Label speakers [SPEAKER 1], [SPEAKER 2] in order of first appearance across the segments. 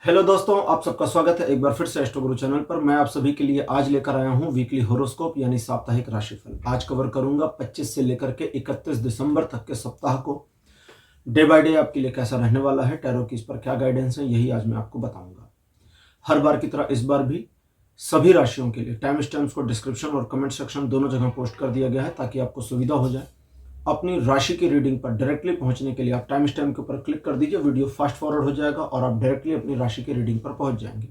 [SPEAKER 1] Hello दोस्तों, आप सबका स्वागत है एक बार फिर से एस्ट्रो गुरु चैनल पर। मैं आप सभी के लिए आज लेकर आया हूं वीकली होरोस्कोप यानी साप्ताहिक राशिफल। आज कवर करूंगा 25 से लेकर के 31 दिसंबर तक के सप्ताह को। डे बाय डे आपके लिए कैसा रहने वाला है, टैरो की इस पर क्या गाइडेंस है, यही आज मैं आपको बताऊंगा। हर बार की तरह इस बार भी सभी राशियों के लिए टाइम स्टैम्प्स को डिस्क्रिप्शन और कमेंट सेक्शन दोनों जगह पोस्ट कर दिया गया है ताकि आपको सुविधा हो जाए। अपनी राशि की रीडिंग पर डायरेक्टली पहुंचने के लिए आप टाइम स्टैम्प के ऊपर क्लिक कर दीजिए, वीडियो फास्ट फॉरवर्ड हो जाएगा और आप डायरेक्टली अपनी राशि की रीडिंग पर पहुंच जाएंगे।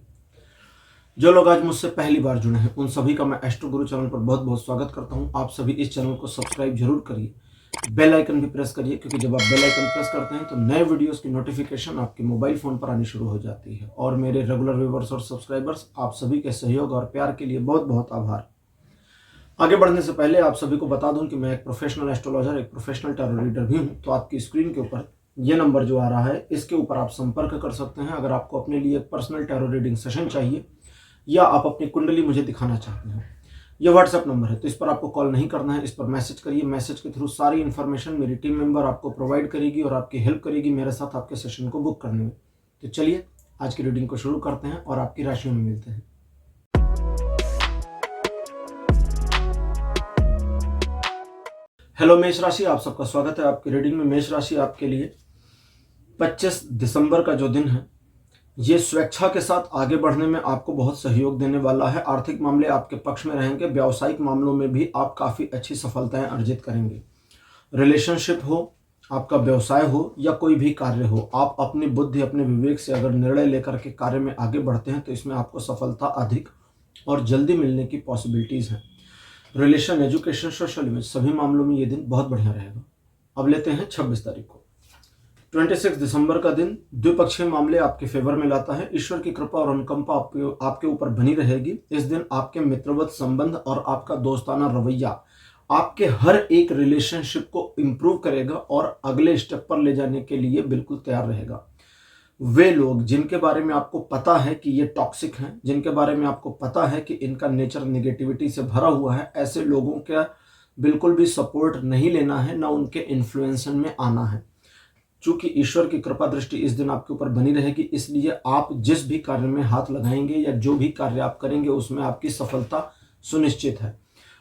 [SPEAKER 1] जो लोग आज मुझसे पहली बार जुड़े हैं उन सभी का मैं एस्ट्रो गुरु चैनल पर बहुत बहुत स्वागत करता हूं। आप सभी इस चैनल को सब्सक्राइब जरूर करिए, बेल आइकन भी प्रेस करिए, क्योंकि जब आप बेल आइकन प्रेस करते हैं तो नए वीडियोस की नोटिफिकेशन आपके मोबाइल फोन पर आनी शुरू हो जाती है। और मेरे रेगुलर व्यूवर्स और सब्सक्राइबर्स, आप सभी के सहयोग और प्यार के लिए बहुत बहुत आभार। आगे बढ़ने से पहले आप सभी को बता दूं कि मैं एक प्रोफेशनल एस्ट्रोलॉजर, एक प्रोफेशनल टैरो रीडर भी हूं। तो आपकी स्क्रीन के ऊपर ये नंबर जो आ रहा है, इसके ऊपर आप संपर्क कर सकते हैं अगर आपको अपने लिए एक पर्सनल टैरो रीडिंग सेशन चाहिए या आप अपनी कुंडली मुझे दिखाना चाहते हैं। ये व्हाट्सएप नंबर है, तो इस पर आपको कॉल नहीं करना है, इस पर मैसेज करिए। मैसेज के थ्रू सारी इन्फॉर्मेशन मेरी टीम मेंबर आपको प्रोवाइड करेगी और आपकी हेल्प करेगी मेरे साथ आपके सेशन को बुक करने में। तो चलिए आज की रीडिंग को शुरू करते हैं और आपकी राशियों में मिलते हैं। हेलो मेष राशि, आप सबका स्वागत है आपकी रीडिंग में। मेष राशि आपके लिए 25 दिसंबर का जो दिन है, ये स्वेच्छा के साथ आगे बढ़ने में आपको बहुत सहयोग देने वाला है। आर्थिक मामले आपके पक्ष में रहेंगे, व्यावसायिक मामलों में भी आप काफ़ी अच्छी सफलताएं अर्जित करेंगे। रिलेशनशिप हो, आपका व्यवसाय हो या कोई भी कार्य हो, आप अपनी बुद्धि, अपने विवेक से अगर निर्णय लेकर के कार्य में आगे बढ़ते हैं तो इसमें आपको सफलता अधिक और जल्दी मिलने की पॉसिबिलिटीज़ हैं। रिलेशन, एजुकेशन, सोशल इमेज, सभी मामलों में ये दिन बहुत बढ़िया रहेगा। अब लेते हैं 26 तारीख को। 26 दिसंबर का दिन द्विपक्षीय मामले आपके फेवर में लाता है। ईश्वर की कृपा और अनुकंपा आपके ऊपर बनी रहेगी। इस दिन आपके मित्रवत संबंध और आपका दोस्ताना रवैया आपके हर एक रिलेशनशिप को इम्प्रूव करेगा और अगले स्टेप पर ले जाने के लिए बिल्कुल तैयार रहेगा। वे लोग जिनके बारे में आपको पता है कि ये टॉक्सिक हैं, जिनके बारे में आपको पता है कि इनका नेचर नेगेटिविटी से भरा हुआ है, ऐसे लोगों का बिल्कुल भी सपोर्ट नहीं लेना है, ना उनके इन्फ्लुएंसन में आना है। चूंकि ईश्वर की कृपा दृष्टि इस दिन आपके ऊपर बनी रहेगी, इसलिए आप जिस भी कार्य में हाथ लगाएंगे या जो भी कार्य आप करेंगे उसमें आपकी सफलता सुनिश्चित है।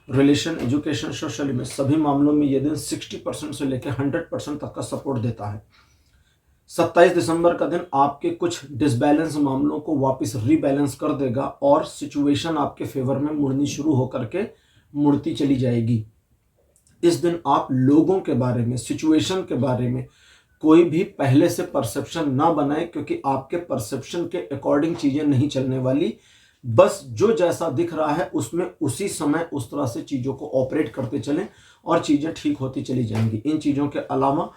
[SPEAKER 1] रिलेशन, एजुकेशन, सोशल इमेज, सभी मामलों में यह दिन 60% से लेकर 100% तक का सपोर्ट देता है। 27 दिसंबर का दिन आपके कुछ डिसबैलेंस मामलों को वापस रीबैलेंस कर देगा और सिचुएशन आपके फेवर में मुड़नी शुरू होकर के मुड़ती चली जाएगी। इस दिन आप लोगों के बारे में, सिचुएशन के बारे में कोई भी पहले से परसेप्शन ना बनाए, क्योंकि आपके परसेप्शन के अकॉर्डिंग चीजें नहीं चलने वाली। बस जो जैसा दिख रहा है उसमें उसी समय उस तरह से चीजों को ऑपरेट करते चलें और चीजें ठीक होती चली जाएंगी। इन चीजों के अलावा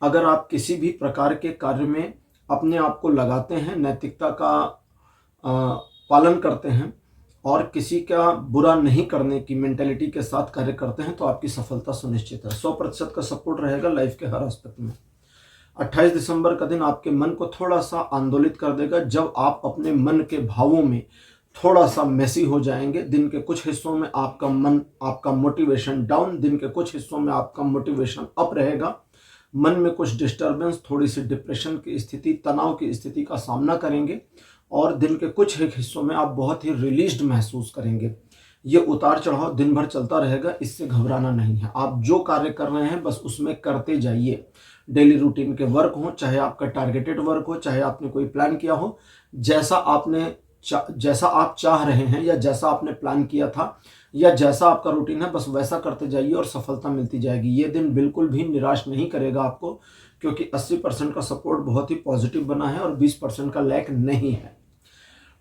[SPEAKER 1] अगर आप किसी भी प्रकार के कार्य में अपने आप को लगाते हैं, नैतिकता का पालन करते हैं और किसी का बुरा नहीं करने की मेंटेलिटी के साथ कार्य करते हैं, तो आपकी सफलता सुनिश्चित है। 100% का सपोर्ट रहेगा लाइफ के हर एस्पेक्ट में। 28 दिसंबर का दिन आपके मन को थोड़ा सा आंदोलित कर देगा जब आप अपने मन के भावों में थोड़ा सा मेसी हो जाएंगे। दिन के कुछ हिस्सों में आपका मन, आपका मोटिवेशन डाउन, दिन के कुछ हिस्सों में आपका मोटिवेशन अप रहेगा। मन में कुछ डिस्टर्बेंस, थोड़ी सी डिप्रेशन की स्थिति, तनाव की स्थिति का सामना करेंगे और दिन के कुछ एक हिस्सों में आप बहुत ही रिलीज्ड महसूस करेंगे। ये उतार चढ़ाव दिन भर चलता रहेगा, इससे घबराना नहीं है। आप जो कार्य कर रहे हैं बस उसमें करते जाइए। डेली रूटीन के वर्क हो, चाहे आपका टारगेटेड वर्क हो, चाहे आपने कोई प्लान किया हो, जैसा आप चाह रहे हैं या जैसा आपने प्लान किया था या जैसा आपका रूटीन है, बस वैसा करते जाइए और सफलता मिलती जाएगी। ये दिन बिल्कुल भी निराश नहीं करेगा आपको, क्योंकि 80% का सपोर्ट बहुत ही पॉजिटिव बना है और 20% का लैक नहीं है।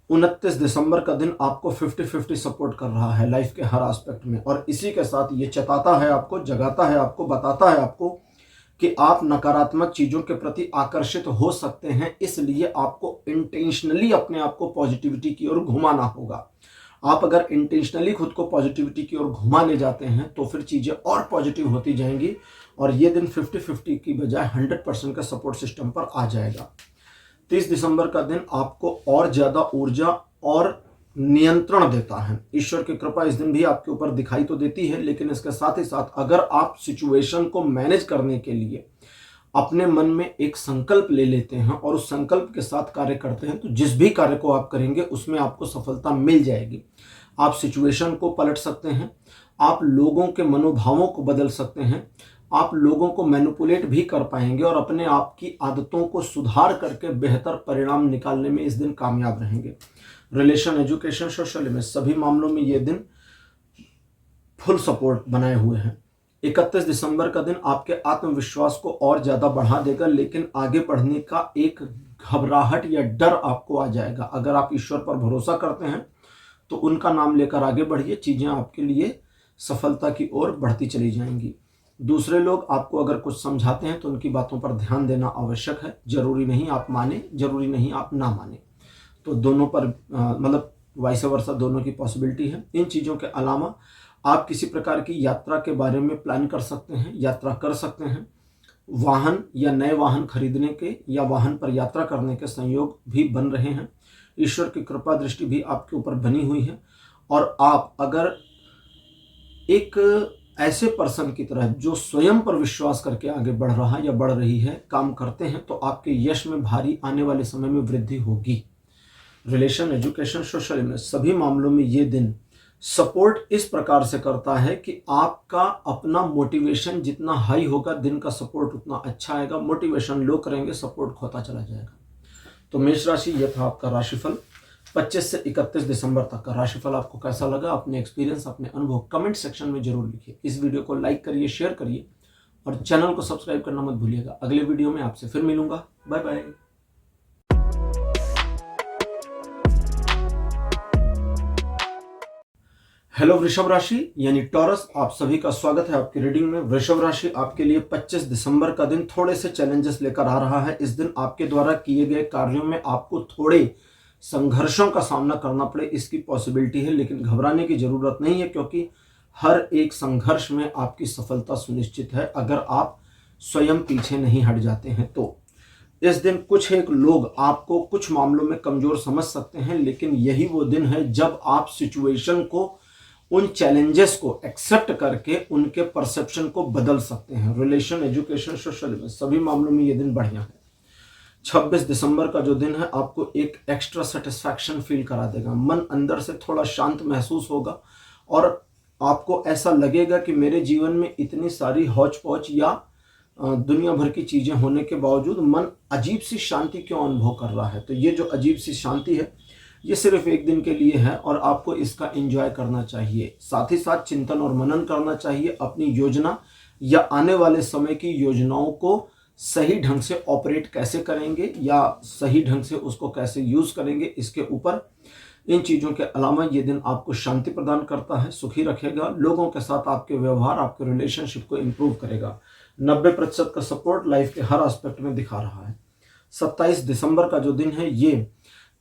[SPEAKER 1] 29 दिसंबर का दिन आपको 50-50 सपोर्ट कर रहा है लाइफ के हर एस्पेक्ट में, और इसी के साथ ये चताता है आपको, जगाता है आपको, बताता है आपको कि आप नकारात्मक चीज़ों के प्रति आकर्षित हो सकते हैं। इसलिए आपको इंटेंशनली अपने आप को पॉजिटिविटी की ओर घुमाना होगा। आप अगर इंटेंशनली खुद को पॉजिटिविटी की ओर घुमा ले जाते हैं तो फिर चीज़ें और पॉजिटिव होती जाएंगी और ये दिन 50-50 की बजाय 100% का सपोर्ट सिस्टम पर आ जाएगा। 30 दिसंबर का दिन आपको और ज़्यादा ऊर्जा और नियंत्रण देता है। ईश्वर की कृपा इस दिन भी आपके ऊपर दिखाई तो देती है, लेकिन इसके साथ ही साथ अगर आप सिचुएशन को मैनेज करने के लिए अपने मन में एक संकल्प ले लेते हैं और उस संकल्प के साथ कार्य करते हैं तो जिस भी कार्य को आप करेंगे उसमें आपको सफलता मिल जाएगी। आप सिचुएशन को पलट सकते हैं, आप लोगों के मनोभावों को बदल सकते हैं, आप लोगों को मैनिपुलेट भी कर पाएंगे और अपने आप की आदतों को सुधार करके बेहतर परिणाम निकालने में इस दिन कामयाब रहेंगे। रिलेशन, एजुकेशन, सोशल में सभी मामलों में ये दिन फुल सपोर्ट बनाए हुए हैं। 31 दिसंबर का दिन आपके आत्मविश्वास को और ज़्यादा बढ़ा देगा, लेकिन आगे बढ़ने का एक घबराहट या डर आपको आ जाएगा। अगर आप ईश्वर पर भरोसा करते हैं तो उनका नाम लेकर आगे बढ़िए, चीज़ें आपके लिए सफलता की ओर बढ़ती चली जाएंगी। दूसरे लोग आपको अगर कुछ समझाते हैं तो उनकी बातों पर ध्यान देना आवश्यक है। जरूरी नहीं आप माने, जरूरी नहीं आप ना माने, तो दोनों पर मतलब वाइस वर्सा दोनों की पॉसिबिलिटी है। इन चीज़ों के अलावा आप किसी प्रकार की यात्रा के बारे में प्लान कर सकते हैं, यात्रा कर सकते हैं। वाहन या नए वाहन खरीदने के या वाहन पर यात्रा करने के संयोग भी बन रहे हैं। ईश्वर की कृपा दृष्टि भी आपके ऊपर बनी हुई है और आप अगर एक ऐसे पर्सन की तरह जो स्वयं पर विश्वास करके आगे बढ़ रहा या बढ़ रही है काम करते हैं तो आपके यश में भारी आने वाले समय में वृद्धि होगी। रिलेशन, एजुकेशन, सोशल में सभी मामलों में ये दिन सपोर्ट इस प्रकार से करता है कि आपका अपना मोटिवेशन जितना हाई होगा दिन का सपोर्ट उतना अच्छा आएगा। मोटिवेशन लो करेंगे, सपोर्ट खोता चला जाएगा। तो मेष राशि, यह था आपका राशिफल 25 से 31 दिसंबर तक का राशिफल। आपको कैसा लगा? अपने एक्सपीरियंस, अपने अनुभव कमेंट सेक्शन में जरूर लिखिए। इस वीडियो को लाइक करिए, शेयर करिए और चैनल को सब्सक्राइब करना मत भूलिएगा। अगले वीडियो में आपसे फिर मिलूंगा। Bye bye. हेलो वृषभ राशि यानी टॉरस, आप सभी का स्वागत है आपकी रीडिंग में। वृषभ राशि आपके लिए 25 दिसंबर का दिन थोड़े से चैलेंजेस लेकर आ रहा है। इस दिन आपके द्वारा किए गए कार्यों में आपको थोड़े संघर्षों का सामना करना पड़े, इसकी पॉसिबिलिटी है, लेकिन घबराने की जरूरत नहीं है क्योंकि हर एक संघर्ष में आपकी सफलता सुनिश्चित है अगर आप स्वयं पीछे नहीं हट जाते हैं तो। इस दिन कुछ एक लोग आपको कुछ मामलों में कमजोर समझ सकते हैं, लेकिन यही वो दिन है जब आप सिचुएशन को, उन चैलेंजेस को एक्सेप्ट करके उनके परसेप्शन को बदल सकते हैं। रिलेशन, एजुकेशन, सोशल में सभी मामलों में ये दिन बढ़िया है। 26 दिसंबर का जो दिन है आपको एक एक्स्ट्रा सेटिस्फैक्शन फील करा देगा। मन अंदर से थोड़ा शांत महसूस होगा और आपको ऐसा लगेगा कि मेरे जीवन में इतनी सारी हौच पौच या दुनिया भर की चीजें होने के बावजूद मन अजीब सी शांति क्यों अनुभव कर रहा है। तो ये जो अजीब सी शांति है ये सिर्फ एक दिन के लिए है और आपको इसका एंजॉय करना चाहिए। साथ ही साथ चिंतन और मनन करना चाहिए। अपनी योजना या आने वाले समय की योजनाओं को सही ढंग से ऑपरेट कैसे करेंगे या सही ढंग से उसको कैसे यूज करेंगे, इसके ऊपर। इन चीज़ों के अलावा ये दिन आपको शांति प्रदान करता है, सुखी रखेगा। लोगों के साथ आपके व्यवहार, आपके रिलेशनशिप को इम्प्रूव करेगा। 90% का सपोर्ट लाइफ के हर एस्पेक्ट में दिखा रहा है। 27 दिसंबर का जो दिन है ये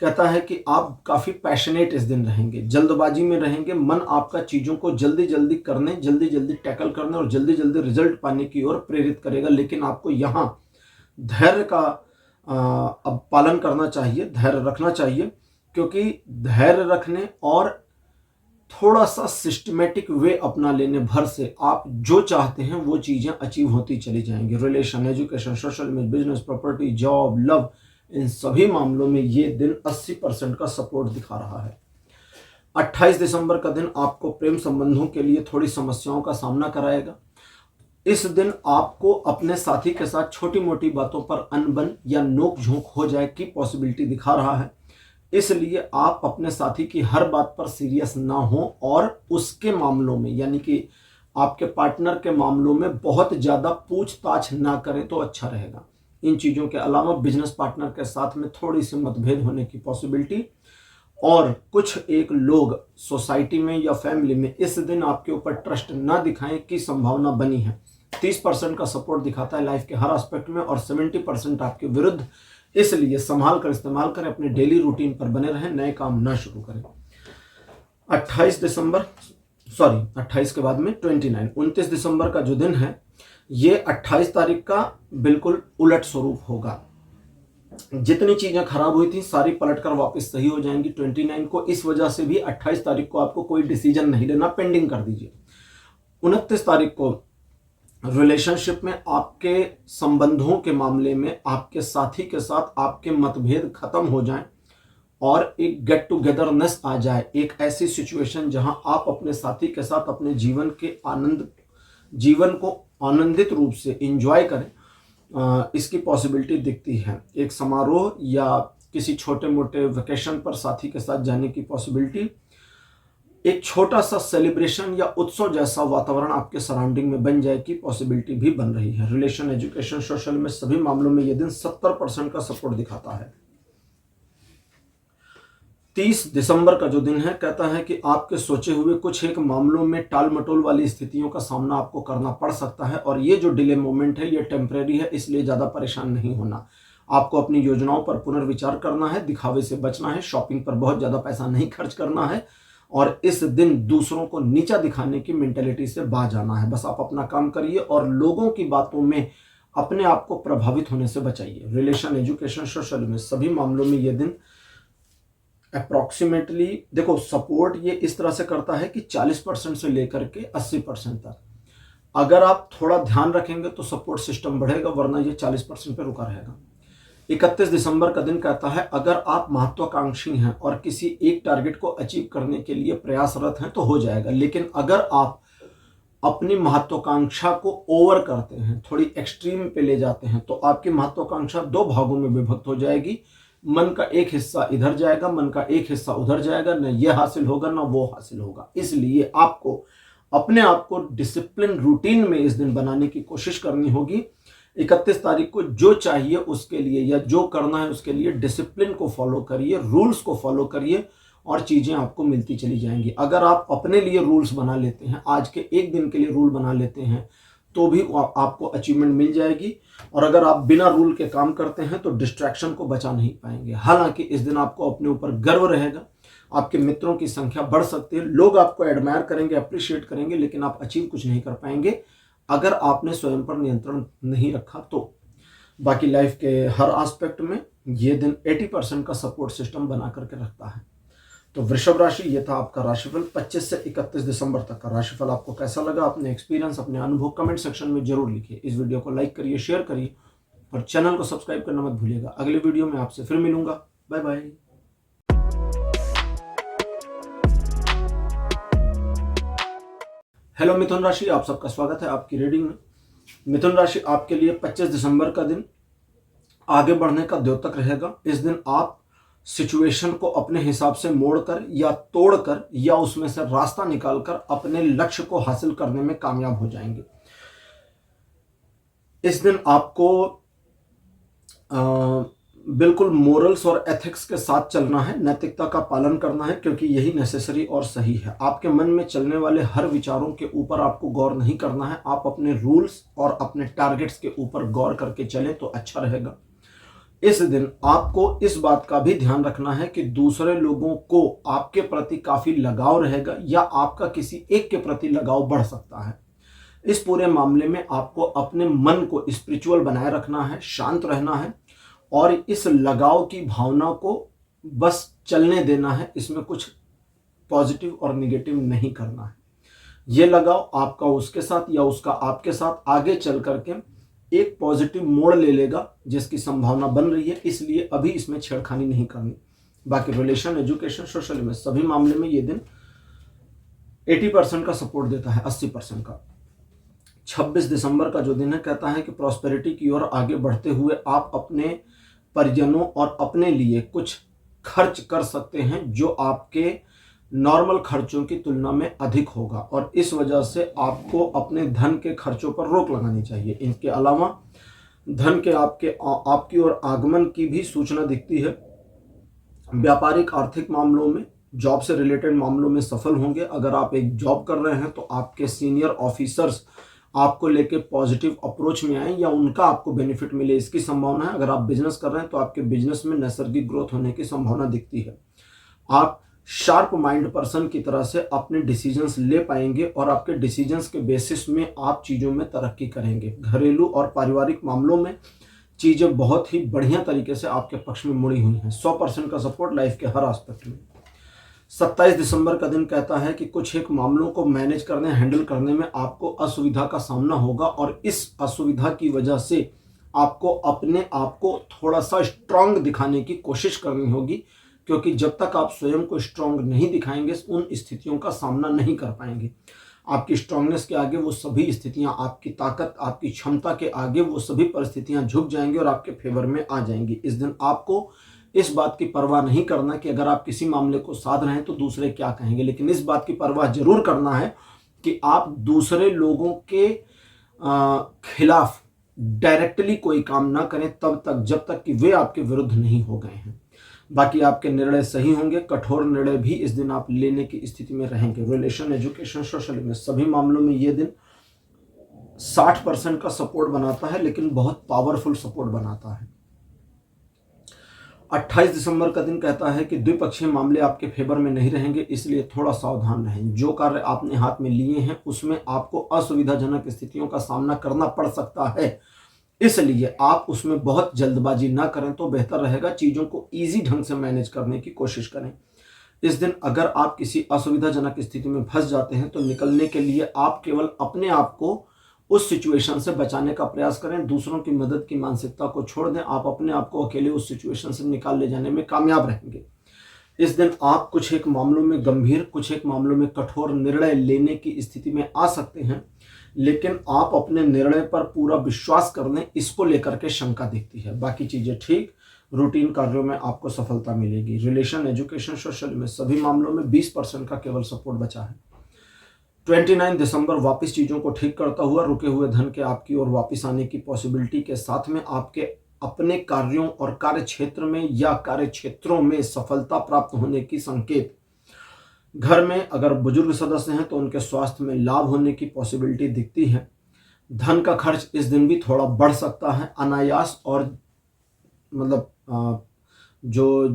[SPEAKER 1] कहता है कि आप काफ़ी पैशनेट इस दिन रहेंगे, जल्दबाजी में रहेंगे। मन आपका चीज़ों को जल्दी जल्दी करने, जल्दी जल्दी टैकल करने और जल्दी जल्दी रिजल्ट पाने की ओर प्रेरित करेगा, लेकिन आपको यहाँ धैर्य का अब पालन करना चाहिए, धैर्य रखना चाहिए, क्योंकि धैर्य रखने और थोड़ा सा सिस्टमेटिक वे अपना लेने भर से आप जो चाहते हैं वो चीज़ें अचीव होती चली जाएंगी। रिलेशन, एजुकेशन, सोशल में, बिजनेस, प्रॉपर्टी, जॉब, लव, इन सभी मामलों में ये दिन 80% का सपोर्ट दिखा रहा है। 28 दिसंबर का दिन आपको प्रेम संबंधों के लिए थोड़ी समस्याओं का सामना कराएगा। इस दिन आपको अपने साथी के साथ छोटी मोटी बातों पर अनबन या नोक झोंक हो जाए की पॉसिबिलिटी दिखा रहा है, इसलिए आप अपने साथी की हर बात पर सीरियस ना हो और उसके मामलों में यानी कि आपके पार्टनर के मामलों में बहुत ज़्यादा पूछताछ ना करें तो अच्छा रहेगा। इन चीज़ों के अलावा बिजनेस पार्टनर के साथ में थोड़ी सी मतभेद होने की पॉसिबिलिटी और कुछ एक लोग सोसाइटी में या फैमिली में इस दिन आपके ऊपर ट्रस्ट ना दिखाएं की संभावना बनी है। 30% का सपोर्ट दिखाता है लाइफ के हर एस्पेक्ट में और 70% आपके विरुद्ध, इसलिए संभाल कर इस्तेमाल करें, अपने डेली रूटीन पर बने रहें, नए काम ना शुरू करें। 28 के बाद में 29 दिसंबर का जो दिन है ये 28 तारीख का बिल्कुल उलट स्वरूप होगा। जितनी चीजें खराब हुई थी सारी पलटकर वापस सही हो जाएंगी 29 को। इस वजह से भी 28 तारीख को आपको कोई डिसीजन नहीं लेना, पेंडिंग कर दीजिए। 29 तारीख को रिलेशनशिप में आपके संबंधों के मामले में आपके साथी के साथ आपके मतभेद खत्म हो जाएं और एक गेट टुगेदरनेस आ जाए, एक ऐसी सिचुएशन जहां आप अपने साथी के साथ अपने जीवन को आनंदित रूप से एंजॉय करें, इसकी पॉसिबिलिटी दिखती है। एक समारोह या किसी छोटे मोटे वेकेशन पर साथी के साथ जाने की पॉसिबिलिटी, एक छोटा सा सेलिब्रेशन या उत्सव जैसा वातावरण आपके सराउंडिंग में बन जाए की पॉसिबिलिटी भी बन रही है। रिलेशन, एजुकेशन, सोशल में सभी मामलों में यह दिन 70% का सपोर्ट दिखाता है। 30 दिसंबर का जो दिन है कहता है कि आपके सोचे हुए कुछ एक मामलों में टाल मटोल वाली स्थितियों का सामना आपको करना पड़ सकता है और ये जो डिले मोमेंट है ये टेम्परेरी है, इसलिए ज़्यादा परेशान नहीं होना। आपको अपनी योजनाओं पर पुनर्विचार करना है, दिखावे से बचना है, शॉपिंग पर बहुत ज़्यादा पैसा नहीं खर्च करना है और इस दिन दूसरों को नीचा दिखाने की मेंटेलिटी से बाहर जाना है। बस आप अपना काम करिए और लोगों की बातों में अपने आप को प्रभावित होने से बचाइए। रिलेशन, एजुकेशन, सोशल में सभी मामलों में ये दिन अप्रॉक्सीमेटली देखो सपोर्ट ये इस तरह से करता है कि 40% से लेकर के 80% तक। अगर आप थोड़ा ध्यान रखेंगे तो सपोर्ट सिस्टम बढ़ेगा, वरना ये 40% पे रुका रहेगा। 31 दिसंबर का दिन कहता है अगर आप महत्वाकांक्षी हैं और किसी एक टारगेट को अचीव करने के लिए प्रयासरत हैं तो हो जाएगा, लेकिन अगर आप अपनी महत्वाकांक्षा को ओवर करते हैं, थोड़ी एक्सट्रीम पे ले जाते हैं, तो आपकी महत्वाकांक्षा 2 भागों में विभक्त हो जाएगी। मन का एक हिस्सा इधर जाएगा, मन का एक हिस्सा उधर जाएगा, न ये हासिल होगा न वो हासिल होगा। इसलिए आपको अपने आप को डिसिप्लिन रूटीन में इस दिन बनाने की कोशिश करनी होगी। 31 तारीख को जो चाहिए उसके लिए या जो करना है उसके लिए डिसिप्लिन को फॉलो करिए, रूल्स को फॉलो करिए और चीज़ें आपको मिलती चली जाएंगी। अगर आप अपने लिए रूल्स बना लेते हैं, आज के एक दिन के लिए रूल बना लेते हैं, तो भी आपको अचीवमेंट मिल जाएगी। और अगर आप बिना रूल के काम करते हैं तो डिस्ट्रैक्शन को बचा नहीं पाएंगे। हालांकि इस दिन आपको अपने ऊपर गर्व रहेगा, आपके मित्रों की संख्या बढ़ सकती है, लोग आपको एडमायर करेंगे, अप्रिशिएट करेंगे, लेकिन आप अचीव कुछ नहीं कर पाएंगे अगर आपने स्वयं पर नियंत्रण नहीं रखा तो। बाकी लाइफ के हर एस्पेक्ट में ये दिन 80% का सपोर्ट सिस्टम बना करके रखता है। तो वृषभ राशि, ये था आपका राशिफल 25 से 31 दिसंबर तक का राशिफल। आपको कैसा लगा? अपने एक्सपीरियंस, अपने अनुभव कमेंट सेक्शन में जरूर लिखिए। इस वीडियो को लाइक करिए, शेयर करिए और चैनल को सब्सक्राइब करना मत भूलिएगा। अगले वीडियो में आपसे फिर मिलूंगा। Bye bye. हेलो मिथुन राशि, आप सबका स्वागत है आपकी रीडिंग में। मिथुन राशि, आपके लिए 25 दिसंबर का दिन आगे बढ़ने का द्योतक रहेगा। इस दिन आप सिचुएशन को अपने हिसाब से मोड़कर या तोड़कर या उसमें से रास्ता निकालकर अपने लक्ष्य को हासिल करने में कामयाब हो जाएंगे। इस दिन आपको बिल्कुल मोरल्स और एथिक्स के साथ चलना है, नैतिकता का पालन करना है, क्योंकि यही नेसेसरी और सही है। आपके मन में चलने वाले हर विचारों के ऊपर आपको गौर नहीं करना है। आप अपने रूल्स और अपने टारगेट्स के ऊपर गौर करके चलें तो अच्छा रहेगा। इस दिन आपको इस बात का भी ध्यान रखना है कि दूसरे लोगों को आपके प्रति काफी लगाव रहेगा या आपका किसी एक के प्रति लगाव बढ़ सकता है। इस पूरे मामले में आपको अपने मन को स्पिरिचुअल बनाए रखना है, शांत रहना है और इस लगाव की भावना को बस चलने देना है। इसमें कुछ पॉजिटिव और निगेटिव नहीं करना है। ये लगाव आपका उसके साथ या उसका आपके साथ आगे चल करके एक पॉजिटिव मोड़ ले लेगा जिसकी संभावना बन रही है, इसलिए अभी इसमें छेड़खानी नहीं करनी। बाकी रिलेशन, एजुकेशन, सोशल में सभी मामले में ये दिन 80% का सपोर्ट देता है, 80% का। 26 दिसंबर का जो दिन है कहता है कि प्रॉस्पेरिटी की ओर आगे बढ़ते हुए आप अपने परिजनों और अपने लिए कुछ खर्च कर सकते हैं जो आपके नॉर्मल खर्चों की तुलना में अधिक होगा और इस वजह से आपको अपने धन के खर्चों पर रोक लगानी चाहिए। इनके अलावा धन के आपकी ओर आगमन की भी सूचना दिखती है। व्यापारिक आर्थिक मामलों में, जॉब से रिलेटेड मामलों में सफल होंगे। अगर आप एक जॉब कर रहे हैं तो आपके सीनियर ऑफिसर्स आपको लेके पॉजिटिव अप्रोच में आए या उनका आपको बेनिफिट मिले, इसकी संभावना है। अगर आप बिजनेस कर रहे हैं तो आपके बिजनेस में नैसर्गिक ग्रोथ होने की संभावना दिखती है। आप शार्प माइंड पर्सन की तरह से अपने डिसीजंस ले पाएंगे और आपके डिसीजंस के बेसिस में आप चीज़ों में तरक्की करेंगे। घरेलू और पारिवारिक मामलों में चीज़ें बहुत ही बढ़िया तरीके से आपके पक्ष में मुड़ी हुई हैं। 100% का सपोर्ट लाइफ के हर एस्पेक्ट में। 27 दिसंबर का दिन कहता है कि कुछ एक मामलों को मैनेज करने, हैंडल करने में आपको असुविधा का सामना होगा और इस असुविधा की वजह से आपको अपने आप को थोड़ा सा स्ट्रांग दिखाने की कोशिश करनी होगी, क्योंकि जब तक आप स्वयं को स्ट्रांग नहीं दिखाएंगे उन स्थितियों का सामना नहीं कर पाएंगे। आपकी स्ट्रांगनेस के आगे वो सभी स्थितियां, आपकी ताकत, आपकी क्षमता के आगे वो सभी परिस्थितियां झुक जाएंगी और आपके फेवर में आ जाएंगी। इस दिन आपको इस बात की परवाह नहीं करना कि अगर आप किसी मामले को साध रहे हैं तो दूसरे क्या कहेंगे, लेकिन इस बात की परवाह जरूर करना है कि आप दूसरे लोगों के खिलाफ डायरेक्टली कोई काम ना करें तब तक जब तक कि वे आपके विरुद्ध नहीं हो गए हैं। बाकी आपके निर्णय सही होंगे, कठोर निर्णय भी इस दिन आप लेने की स्थिति में रहेंगे। रिलेशन, एजुकेशन, सोशल में सभी मामलों में ये दिन 60% का सपोर्ट बनाता है, लेकिन बहुत पावरफुल सपोर्ट बनाता है। 28 दिसंबर का दिन कहता है कि द्विपक्षीय मामले आपके फेवर में नहीं रहेंगे, इसलिए थोड़ा सावधान रहें। जो कार्य आपने हाथ में लिए हैं उसमें आपको असुविधाजनक स्थितियों का सामना करना पड़ सकता है, इसलिए आप उसमें बहुत जल्दबाजी ना करें तो बेहतर रहेगा। चीज़ों को ईजी ढंग से मैनेज करने की कोशिश करें। इस दिन अगर आप किसी असुविधाजनक स्थिति में फंस जाते हैं तो निकलने के लिए आप केवल अपने आप को उस सिचुएशन से बचाने का प्रयास करें, दूसरों की मदद की मानसिकता को छोड़ दें। आप अपने आप को अकेले उस सिचुएशन से निकाल ले जाने में कामयाब रहेंगे। इस दिन आप कुछ एक मामलों में गंभीर, कुछ एक मामलों में कठोर निर्णय लेने की स्थिति में आ सकते हैं, लेकिन आप अपने निर्णय पर पूरा विश्वास कर लें, इसको लेकर के शंका दिखती है। बाकी चीजें ठीक, रूटीन कार्यों में आपको सफलता मिलेगी। रिलेशन, एजुकेशन, सोशल में सभी मामलों में 20% का केवल सपोर्ट बचा है। 29 दिसंबर वापस चीजों को ठीक करता हुआ रुके हुए धन के आपकी ओर वापस आने की पॉसिबिलिटी के साथ में आपके अपने कार्यों और कार्य क्षेत्र में या कार्य क्षेत्रों में सफलता प्राप्त होने की संकेत। घर में अगर बुजुर्ग सदस्य हैं तो उनके स्वास्थ्य में लाभ होने की पॉसिबिलिटी दिखती है। धन का खर्च इस दिन भी थोड़ा बढ़ सकता है। अनायास और मतलब जो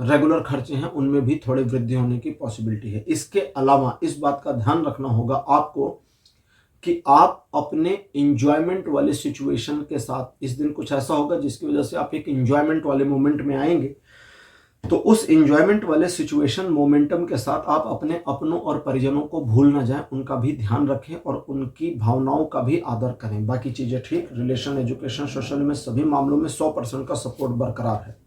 [SPEAKER 1] रेगुलर खर्चे हैं उनमें भी थोड़ी वृद्धि होने की पॉसिबिलिटी है। इसके अलावा इस बात का ध्यान रखना होगा आपको कि आप अपने इंजॉयमेंट वाले सिचुएशन के साथ, इस दिन कुछ ऐसा होगा जिसकी वजह से आप एक इंजॉयमेंट वाले मोमेंट में आएंगे, तो उस इंजॉयमेंट वाले सिचुएशन मोमेंटम के साथ आप अपने अपनों और परिजनों को भूल ना जाएं, उनका भी ध्यान रखें और उनकी भावनाओं का भी आदर करें। बाकी चीजें ठीक। रिलेशन, एजुकेशन, सोशल में सभी मामलों में 100% का सपोर्ट बरकरार है।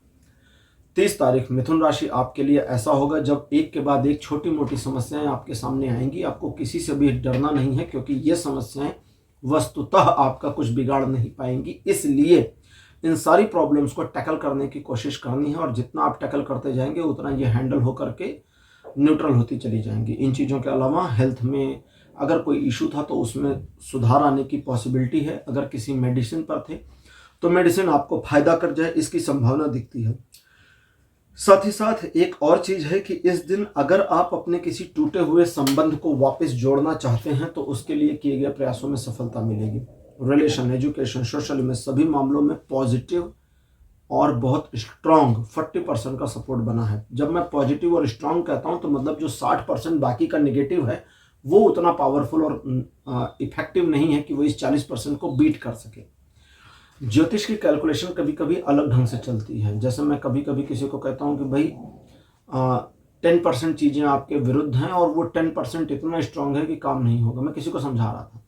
[SPEAKER 1] 30 तारीख मिथुन राशि आपके लिए ऐसा होगा जब एक के बाद एक छोटी मोटी समस्याएं आपके सामने आएंगी। आपको किसी से भी डरना नहीं है, क्योंकि ये समस्याएं वस्तुतः आपका कुछ बिगाड़ नहीं पाएंगी। इसलिए इन सारी प्रॉब्लम्स को टैकल करने की कोशिश करनी है और जितना आप टैकल करते जाएंगे उतना ये हैंडल होकर के न्यूट्रल होती चली जाएंगी। इन चीज़ों के अलावा हेल्थ में अगर कोई इशू था तो उसमें सुधार आने की पॉसिबिलिटी है। अगर किसी मेडिसिन पर थे तो मेडिसिन आपको फायदा कर जाए, इसकी संभावना दिखती है। साथ ही साथ एक और चीज है कि इस दिन अगर आप अपने किसी टूटे हुए संबंध को वापस जोड़ना चाहते हैं तो उसके लिए किए गए प्रयासों में सफलता मिलेगी। रिलेशन, एजुकेशन, सोशल में सभी मामलों में पॉजिटिव और बहुत स्ट्रांग 40% का सपोर्ट बना है। जब मैं पॉजिटिव और स्ट्रांग कहता हूं तो मतलब जो 60% बाकी का नेगेटिव है वो उतना पावरफुल और इफेक्टिव नहीं है कि वो इस 40% को बीट कर सके। ज्योतिष की कैलकुलेशन कभी कभी अलग ढंग से चलती है। जैसे मैं कभी कभी किसी को कहता हूं कि भाई 10% चीज़ें आपके विरुद्ध हैं और वो 10% इतना स्ट्रांग है कि काम नहीं होगा। मैं किसी को समझा रहा था,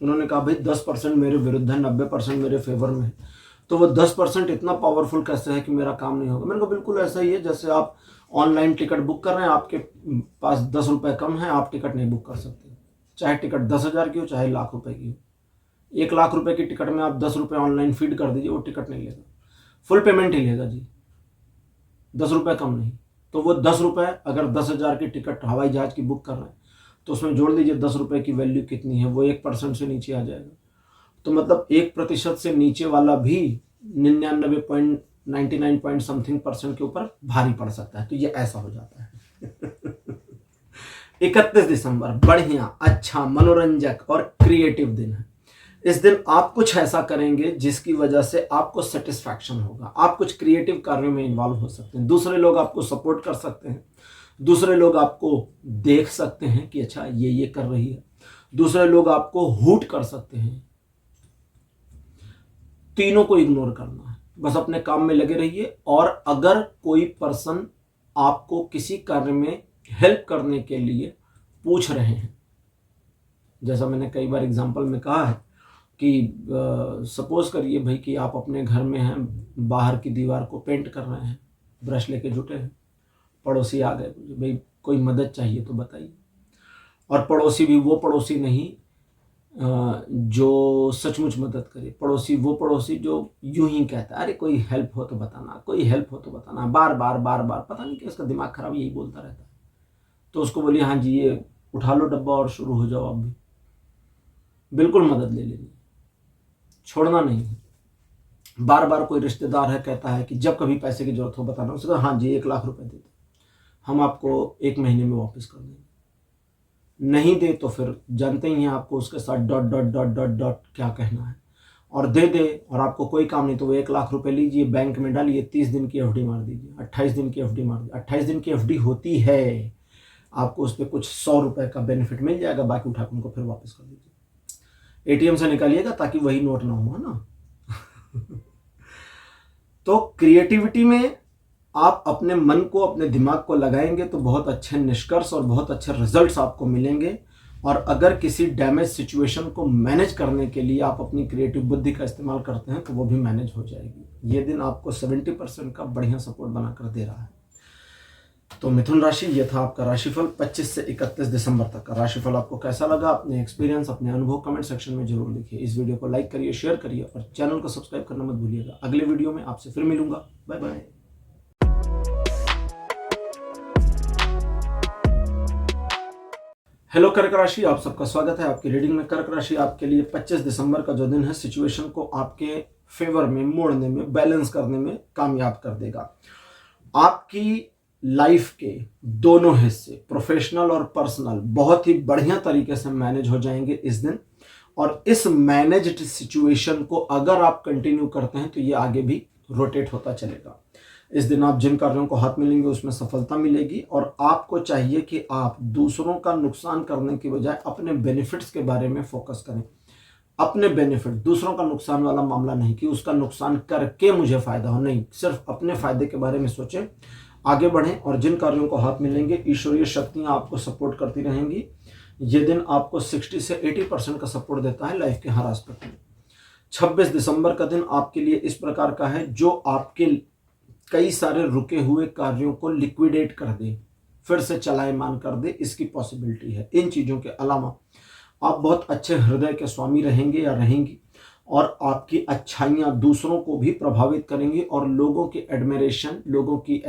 [SPEAKER 1] उन्होंने कहा भाई 10% मेरे विरुद्ध है, 90% मेरे फेवर में है, तो वो 10% इतना पावरफुल कैसे है कि मेरा काम नहीं होगा। मैंने कहा बिल्कुल ऐसा ही है, जैसे आप ऑनलाइन टिकट बुक कर रहे हैं, आपके पास 10 रुपये कम है, आप टिकट नहीं बुक कर सकते, चाहे टिकट 10,000 की हो चाहे लाख रुपए की हो। 1 लाख रुपए की टिकट में आप 10 रुपये ऑनलाइन फीड कर दीजिए, वो टिकट नहीं लेगा, फुल पेमेंट ही लेगा जी, 10 रुपये कम नहीं। तो वो 10 रुपये, अगर 10,000 की टिकट हवाई जहाज की बुक कर रहे हैं तो उसमें जोड़ दीजिए 10 रुपये की वैल्यू कितनी है, वो 1% से नीचे आ जाएगा। तो मतलब 1% से नीचे वाला भी 99.99 समथिंग % के ऊपर भारी पड़ सकता है। तो ये ऐसा हो जाता है। 31 दिसंबर बढ़िया, अच्छा, मनोरंजक और क्रिएटिव दिन है। इस दिन आप कुछ ऐसा करेंगे जिसकी वजह से आपको सेटिस्फैक्शन होगा। आप कुछ क्रिएटिव कार्यों में इन्वॉल्व हो सकते हैं, दूसरे लोग आपको सपोर्ट कर सकते हैं, दूसरे लोग आपको देख सकते हैं कि अच्छा ये कर रही है, दूसरे लोग आपको हूट कर सकते हैं। तीनों को इग्नोर करना है, बस अपने काम में लगे रहिए। और अगर कोई पर्सन आपको किसी कार्य में हेल्प करने के लिए पूछ रहे हैं। जैसा मैंने कई बार एग्जाम्पल में कहा है कि सपोज करिए भाई कि आप अपने घर में हैं, बाहर की दीवार को पेंट कर रहे हैं, ब्रश लेके जुटे हैं, पड़ोसी आ गए, भाई कोई मदद चाहिए तो बताइए। और पड़ोसी भी वो पड़ोसी नहीं जो सचमुच मदद करे, पड़ोसी वो पड़ोसी जो यूं ही कहता है अरे कोई हेल्प हो तो बताना, कोई हेल्प हो तो बताना, बार बार बार बार, पता नहीं कि उसका दिमाग खराब, यही बोलता रहता है। तो उसको बोलिए हाँ जी ये उठा लो डब्बा और शुरू हो जाओ। आप भी बिल्कुल मदद ले लेनी, छोड़ना नहीं है। बार बार कोई रिश्तेदार है कहता है कि जब कभी पैसे की जरूरत हो बताना, उसको हाँ जी 1 लाख रुपए दे दो, हम आपको 1 महीने में वापस कर देंगे। नहीं दे तो फिर जानते ही हैं आपको उसके साथ dot dot dot dot dot क्या कहना है। और दे दे और आपको कोई काम नहीं तो वो 1 लाख रुपए लीजिए, बैंक में डालिए, 30 दिन की एफडी मार दीजिए, 28 दिन की एफडी मार दीजिए। 28 दिन की एफडी होती है, आपको उस पर कुछ 100 रुपए का बेनिफिट मिल जाएगा, बाकी उठाकर उनको फिर वापस कर दीजिए। एटीएम से निकालिएगा ताकि वही नोट ना हो, है ना। तो क्रिएटिविटी में आप अपने मन को, अपने दिमाग को लगाएंगे तो बहुत अच्छे निष्कर्ष और बहुत अच्छे रिजल्ट्स आपको मिलेंगे। और अगर किसी डैमेज सिचुएशन को मैनेज करने के लिए आप अपनी क्रिएटिव बुद्धि का इस्तेमाल करते हैं तो वो भी मैनेज हो जाएगी। ये दिन आपको 70% का बढ़िया सपोर्ट बनाकर दे रहा है। तो मिथुन राशि, ये था आपका राशिफल 25 से 31 दिसंबर तक का राशिफल। आपको कैसा लगा, अपने एक्सपीरियंस, अपने अनुभव कमेंट सेक्शन में जरूर लिखिए। इस वीडियो को लाइक करिए, शेयर करिए और चैनल को सब्सक्राइब करना मत भूलिएगा। अगले वीडियो में आपसे फिर मिलूंगा। Bye bye. हेलो कर्क राशि, आप सबका स्वागत है आपकी रीडिंग में। कर्क राशि आपके लिए 25 दिसंबर का जो दिन है सिचुएशन को आपके फेवर में मोड़ने में, बैलेंस करने में कामयाब कर देगा। आपकी लाइफ के दोनों हिस्से, प्रोफेशनल और पर्सनल, बहुत ही बढ़िया तरीके से मैनेज हो जाएंगे इस दिन। और इस मैनेज्ड सिचुएशन को अगर आप कंटिन्यू करते हैं तो ये आगे भी रोटेट होता चलेगा। इस दिन आप जिन कार्यों को हाथ मिलेंगे उसमें सफलता मिलेगी। और आपको चाहिए कि आप दूसरों का नुकसान करने की बजाय अपने बेनिफिट्स के बारे में फोकस करें। अपने बेनिफिट, दूसरों का नुकसान वाला मामला नहीं कि उसका नुकसान करके मुझे फायदा हो, नहीं, सिर्फ अपने फायदे के बारे में सोचें, आगे बढ़ें। और जिन कार्यों को हाथ मिलेंगे ईश्वरीय शक्तियां आपको सपोर्ट करती रहेंगी। ये दिन आपको 60 से 80% का सपोर्ट देता है लाइफ के हर एस्पेक्ट में। 26 दिसंबर का दिन आपके लिए इस प्रकार का है जो आपके कई सारे रुके हुए कार्यों को लिक्विडेट कर दे, फिर से चलायमान कर दे, इसकी पॉसिबिलिटी है। इन चीज़ों के अलावा आप बहुत अच्छे हृदय के स्वामी रहेंगे या रहेंगी और आपकी अच्छाइयाँ दूसरों को भी प्रभावित करेंगी और लोगों की एडमिरेशन, लोगों की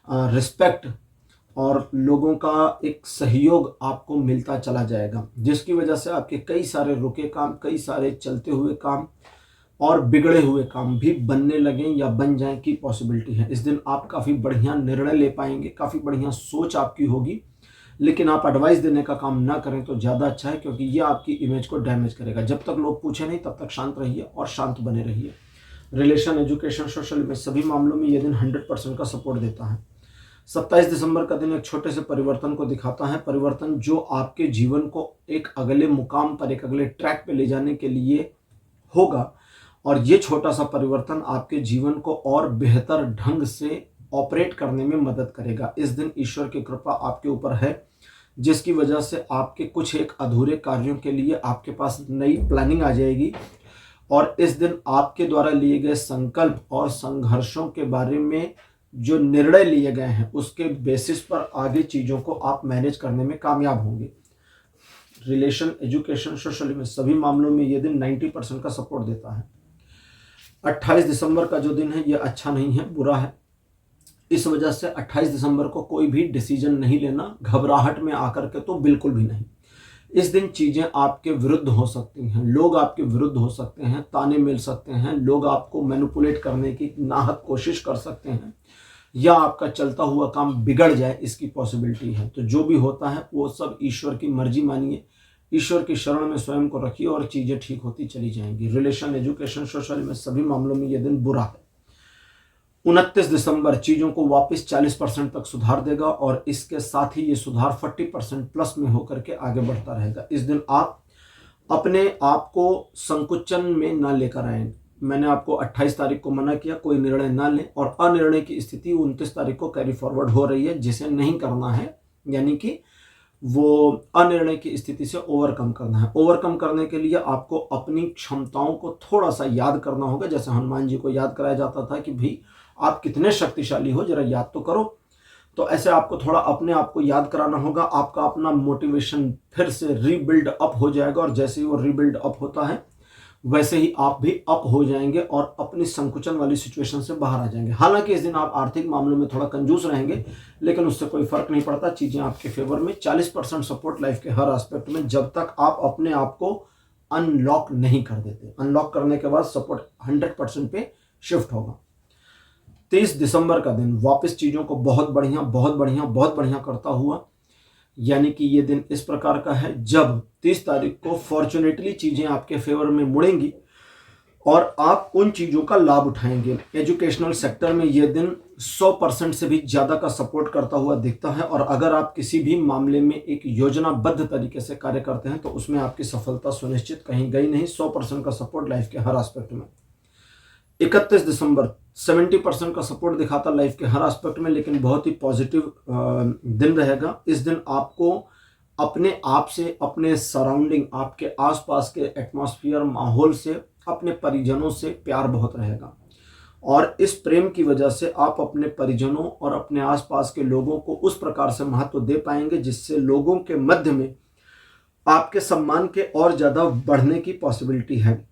[SPEAKER 1] रिस्पेक्ट और लोगों का एक सहयोग आपको मिलता चला जाएगा, जिसकी वजह से आपके कई सारे रुके काम, कई सारे चलते हुए काम और बिगड़े हुए काम भी बनने लगें या बन जाएं की पॉसिबिलिटी है। इस दिन आप काफ़ी बढ़िया निर्णय ले पाएंगे, काफ़ी बढ़िया सोच आपकी होगी, लेकिन आप एडवाइस देने का काम ना करें तो ज़्यादा अच्छा है, क्योंकि ये आपकी इमेज को डैमेज करेगा। जब तक लोग पूछे नहीं तब तक शांत रहिए और शांत बने रहिए। रिलेशन, एजुकेशन, सोशल में सभी मामलों में ये दिन 100% का सपोर्ट देता है। 27 दिसंबर का दिन एक छोटे से परिवर्तन को दिखाता है, परिवर्तन जो आपके जीवन को एक अगले मुकाम पर, एक अगले ट्रैक पे ले जाने के लिए होगा। और ये छोटा सा परिवर्तन आपके जीवन को और बेहतर ढंग से ऑपरेट करने में मदद करेगा। इस दिन ईश्वर की कृपा आपके ऊपर है, जिसकी वजह से आपके कुछ एक अधूरे कार्यों के लिए आपके पास नई प्लानिंग आ जाएगी। और इस दिन आपके द्वारा लिए गए संकल्प और संघर्षों के बारे में जो निर्णय लिए गए हैं उसके बेसिस पर आगे चीज़ों को आप मैनेज करने में कामयाब होंगे। रिलेशन, एजुकेशन, सोशल में सभी मामलों में ये दिन 90% का सपोर्ट देता है। 28 दिसंबर का जो दिन है ये अच्छा नहीं है, बुरा है। इस वजह से 28 दिसंबर को कोई भी डिसीजन नहीं लेना, घबराहट में आकर के तो बिल्कुल भी नहीं। इस दिन चीज़ें आपके विरुद्ध हो सकती हैं, लोग आपके विरुद्ध हो सकते हैं, ताने मिल सकते हैं, लोग आपको मैनिपुलेट करने की नाहक कोशिश कर सकते हैं, या आपका चलता हुआ काम बिगड़ जाए, इसकी पॉसिबिलिटी है। तो जो भी होता है वो सब ईश्वर की मर्जी मानिए, ईश्वर की शरण में स्वयं को रखिए और चीज़ें ठीक होती चली जाएंगी। रिलेशन, एजुकेशन, सोशल में सभी मामलों में यह दिन बुरा है। 29 दिसंबर चीज़ों को वापस 40% तक सुधार देगा और इसके साथ ही ये सुधार 40% प्लस में होकर के आगे बढ़ता रहेगा। इस दिन आप अपने आप को संकुचन में ना लेकर आए, मैंने आपको 28 तारीख को मना किया कोई निर्णय ना लें, और अनिर्णय की स्थिति 29 तारीख को कैरी फॉरवर्ड हो रही है, जिसे नहीं करना है, यानी कि वो अनिर्णय की स्थिति से ओवरकम करना है। ओवरकम करने के लिए आपको अपनी क्षमताओं को थोड़ा सा याद करना होगा, जैसे हनुमान जी को याद कराया जाता था कि भाई आप कितने शक्तिशाली हो, जरा याद तो करो। तो ऐसे आपको थोड़ा अपने आप को याद कराना होगा, आपका अपना मोटिवेशन फिर से रीबिल्ड अप हो जाएगा, और जैसे ही वो रीबिल्ड अप होता है वैसे ही आप भी अप हो जाएंगे और अपनी संकुचन वाली सिचुएशन से बाहर आ जाएंगे। हालांकि इस दिन आप आर्थिक मामलों में थोड़ा कंजूस रहेंगे, लेकिन उससे कोई फर्क नहीं पड़ता, चीजें आपके फेवर में। 40% सपोर्ट लाइफ के हर एस्पेक्ट में, जब तक आप अपने आप को अनलॉक नहीं कर देते। अनलॉक करने के बाद सपोर्ट 100% पे शिफ्ट होगा। 30 दिसंबर का दिन वापस चीजों को बहुत बढ़िया बहुत बढ़िया बहुत बढ़िया करता हुआ, यानी कि ये दिन इस प्रकार का है जब 30 तारीख को फॉर्चुनेटली चीजें आपके फेवर में मुड़ेंगी और आप उन चीजों का लाभ उठाएंगे। एजुकेशनल सेक्टर में ये दिन 100% से भी ज्यादा का सपोर्ट करता हुआ दिखता है, और अगर आप किसी भी मामले में एक योजनाबद्ध तरीके से कार्य करते हैं तो उसमें आपकी सफलता सुनिश्चित कहीं गई नहीं। 100% का सपोर्ट लाइफ के हर एस्पेक्ट में। 31 दिसंबर 70% का सपोर्ट दिखाता लाइफ के हर एस्पेक्ट में, लेकिन बहुत ही पॉजिटिव दिन रहेगा। इस दिन आपको अपने आप से, अपने सराउंडिंग, आपके आसपास के एटमॉस्फेयर, माहौल से, अपने परिजनों से प्यार बहुत रहेगा, और इस प्रेम की वजह से आप अपने परिजनों और अपने आसपास के लोगों को उस प्रकार से महत्व दे पाएंगे जिससे लोगों के मध्य में आपके सम्मान के और ज्यादा बढ़ने की पॉसिबिलिटी है।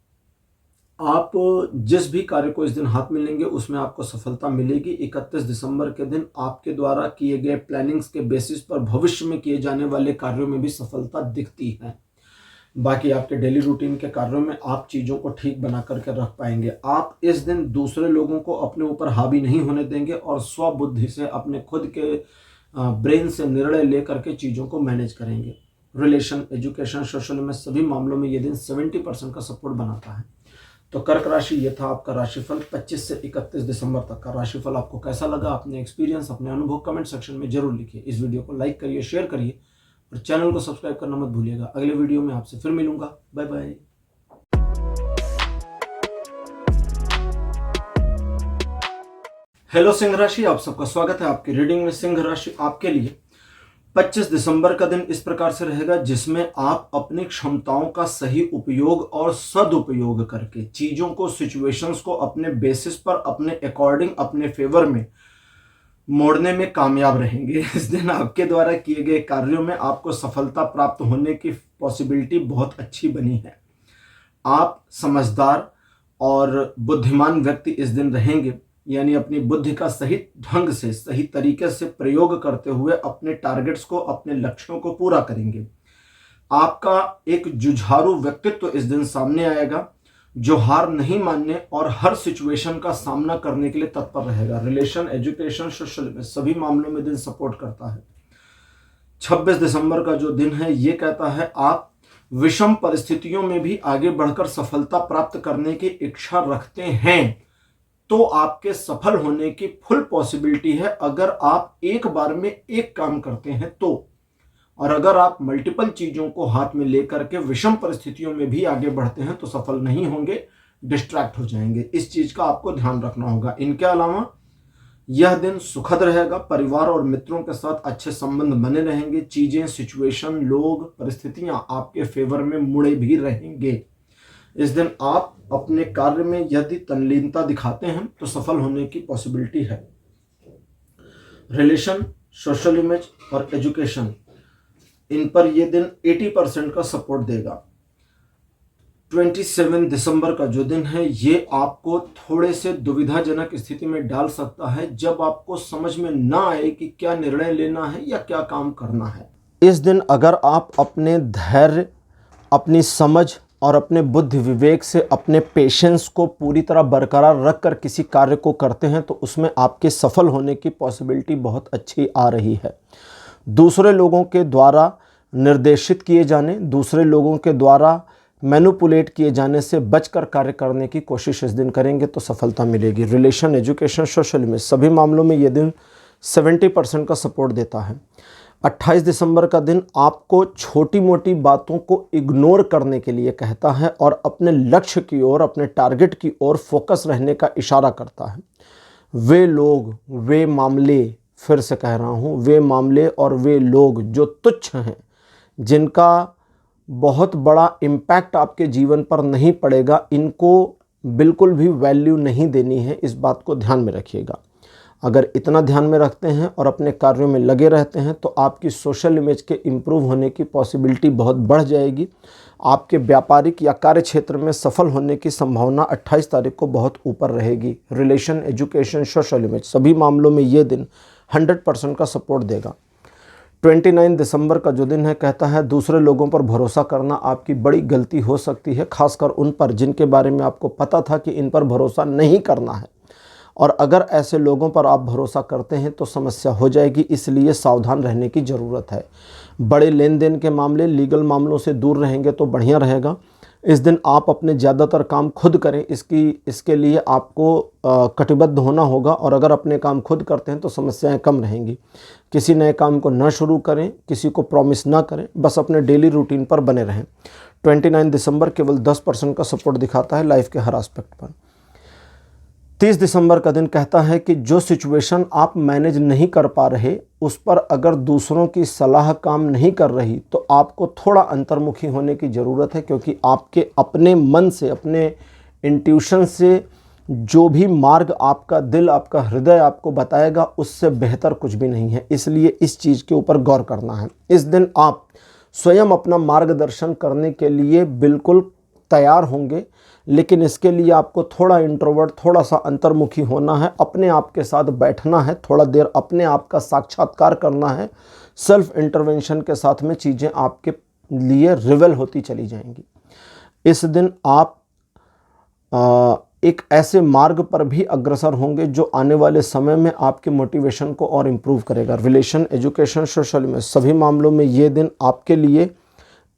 [SPEAKER 1] आप जिस भी कार्य को इस दिन हाथ में लेंगे उसमें आपको सफलता मिलेगी। 31 दिसंबर के दिन आपके द्वारा किए गए प्लानिंग्स के बेसिस पर भविष्य में किए जाने वाले कार्यों में भी सफलता दिखती है। बाकी आपके डेली रूटीन के कार्यों में आप चीज़ों को ठीक बना करके रख पाएंगे। आप इस दिन दूसरे लोगों को अपने ऊपर हावी नहीं होने देंगे और स्वबुद्धि से अपने खुद के ब्रेन से निर्णय ले करके चीज़ों को मैनेज करेंगे। रिलेशन, एजुकेशन, सोशल में सभी मामलों में ये दिन 70% का सपोर्ट बनाता है। तो कर्क राशि, ये था आपका राशिफल 25 से 31 दिसंबर तक का राशिफल। आपको कैसा लगा, अपने एक्सपीरियंस, अपने अनुभव कमेंट सेक्शन में जरूर लिखिए। इस वीडियो को लाइक करिए, शेयर करिए और चैनल को सब्सक्राइब करना मत भूलिएगा। अगले वीडियो में आपसे फिर मिलूंगा। Bye bye. हेलो सिंह राशि, आप सबका स्वागत है आपकी रीडिंग में। सिंह राशि आपके लिए 25 दिसंबर का दिन इस प्रकार से रहेगा जिसमें आप अपनी क्षमताओं का सही उपयोग और सदुपयोग करके चीजों को, सिचुएशंस को अपने बेसिस पर, अपने अकॉर्डिंग, अपने फेवर में मोड़ने में कामयाब रहेंगे। इस दिन आपके द्वारा किए गए कार्यों में आपको सफलता प्राप्त होने की पॉसिबिलिटी बहुत अच्छी बनी है। आप समझदार और बुद्धिमान व्यक्ति इस दिन रहेंगे, यानी अपनी बुद्धि का सही ढंग से, सही तरीके से प्रयोग करते हुए अपने टारगेट्स को, अपने लक्ष्यों को पूरा करेंगे। आपका एक जुझारू व्यक्तित्व इस दिन सामने आएगा जो हार नहीं मानने और हर सिचुएशन का सामना करने के लिए तत्पर रहेगा। रिलेशन, एजुकेशन, सोशल में सभी मामलों में दिन सपोर्ट करता है। 26 दिसंबर का जो दिन है ये कहता है आप विषम परिस्थितियों में भी आगे बढ़कर सफलता प्राप्त करने की इच्छा रखते हैं तो आपके सफल होने की फुल पॉसिबिलिटी है अगर आप एक बार में एक काम करते हैं तो। और अगर आप मल्टीपल चीजों को हाथ में लेकर के विषम परिस्थितियों में भी आगे बढ़ते हैं तो सफल नहीं होंगे, डिस्ट्रैक्ट हो जाएंगे। इस चीज का आपको ध्यान रखना होगा। इनके अलावा यह दिन सुखद रहेगा। परिवार और मित्रों के साथ अच्छे संबंध बने रहेंगे। चीजें, सिचुएशन, लोग, परिस्थितियां आपके फेवर में मुड़े भी रहेंगे। इस दिन आप अपने कार्य में यदि तल्लीनता दिखाते हैं तो सफल होने की पॉसिबिलिटी है। रिलेशन, सोशल इमेज और एजुकेशन, इन पर यह दिन 80% का सपोर्ट देगा। 27 दिसंबर का जो दिन है ये आपको थोड़े से दुविधाजनक स्थिति में डाल सकता है जब आपको समझ में ना आए कि क्या निर्णय लेना है या क्या काम करना है। इस दिन अगर आप अपने धैर्य, अपनी समझ और अपने बुद्धि विवेक से, अपने पेशेंस को पूरी तरह बरकरार रखकर किसी कार्य को करते हैं तो उसमें आपके सफल होने की पॉसिबिलिटी बहुत अच्छी आ रही है। दूसरे लोगों के द्वारा निर्देशित किए जाने, दूसरे लोगों के द्वारा मैनिपुलेट किए जाने से बचकर कार्य करने की कोशिश इस दिन करेंगे तो सफलता मिलेगी। रिलेशन, एजुकेशन, सोशल में सभी मामलों में ये दिन 70% का सपोर्ट देता है। 28 दिसंबर का दिन आपको छोटी मोटी बातों को इग्नोर करने के लिए कहता है और अपने लक्ष्य की ओर, अपने टारगेट की ओर फोकस रहने का इशारा करता है। वे लोग, वे मामले, फिर से कह रहा हूँ, वे मामले और वे लोग जो तुच्छ हैं, जिनका बहुत बड़ा इम्पैक्ट आपके जीवन पर नहीं पड़ेगा, इनको बिल्कुल भी वैल्यू नहीं देनी है। इस बात को ध्यान में रखिएगा। अगर इतना ध्यान में रखते हैं और अपने कार्यों में लगे रहते हैं तो आपकी सोशल इमेज के इम्प्रूव होने की पॉसिबिलिटी बहुत बढ़ जाएगी। आपके व्यापारिक या कार्य क्षेत्र में सफल होने की संभावना 28 तारीख को बहुत ऊपर रहेगी। रिलेशन, एजुकेशन, सोशल इमेज, सभी मामलों में ये दिन 100% का सपोर्ट देगा। 29 दिसंबर का जो दिन है, कहता है दूसरे लोगों पर भरोसा करना आपकी बड़ी गलती हो सकती है, खासकर उन पर जिनके बारे में आपको पता था कि इन पर भरोसा नहीं करना है। और अगर ऐसे लोगों पर आप भरोसा करते हैं तो समस्या हो जाएगी, इसलिए सावधान रहने की ज़रूरत है। बड़े लेन देन के मामले, लीगल मामलों से दूर रहेंगे तो बढ़िया रहेगा। इस दिन आप अपने ज़्यादातर काम खुद करें, इसके लिए आपको कटिबद्ध होना होगा। और अगर अपने काम खुद करते हैं तो समस्याएं कम रहेंगी। किसी नए काम को न शुरू करें, किसी को प्रॉमिस ना करें, बस अपने डेली रूटीन पर बने रहें। 29 दिसंबर केवल 10% का सपोर्ट दिखाता है लाइफ के हर एस्पेक्ट पर। 30 दिसंबर का दिन कहता है कि जो सिचुएशन आप मैनेज नहीं कर पा रहे, उस पर अगर दूसरों की सलाह काम नहीं कर रही तो आपको थोड़ा अंतर्मुखी होने की ज़रूरत है, क्योंकि आपके अपने मन से, अपने इंट्यूशन से जो भी मार्ग आपका दिल, आपका हृदय आपको बताएगा, उससे बेहतर कुछ भी नहीं है। इसलिए इस चीज़ के ऊपर गौर करना है। इस दिन आप स्वयं अपना मार्गदर्शन करने के लिए बिल्कुल तैयार होंगे, लेकिन इसके लिए आपको थोड़ा इंट्रोवर्ट, थोड़ा सा अंतर्मुखी होना है, अपने आप के साथ बैठना है, थोड़ा देर अपने आप का साक्षात्कार करना है। सेल्फ इंटरवेंशन के साथ में चीज़ें आपके लिए रिवेल होती चली जाएंगी। इस दिन आप एक ऐसे मार्ग पर भी अग्रसर होंगे जो आने वाले समय में आपके मोटिवेशन को और इम्प्रूव करेगा। रिलेशन, एजुकेशन, सोशल में सभी मामलों में ये दिन आपके लिए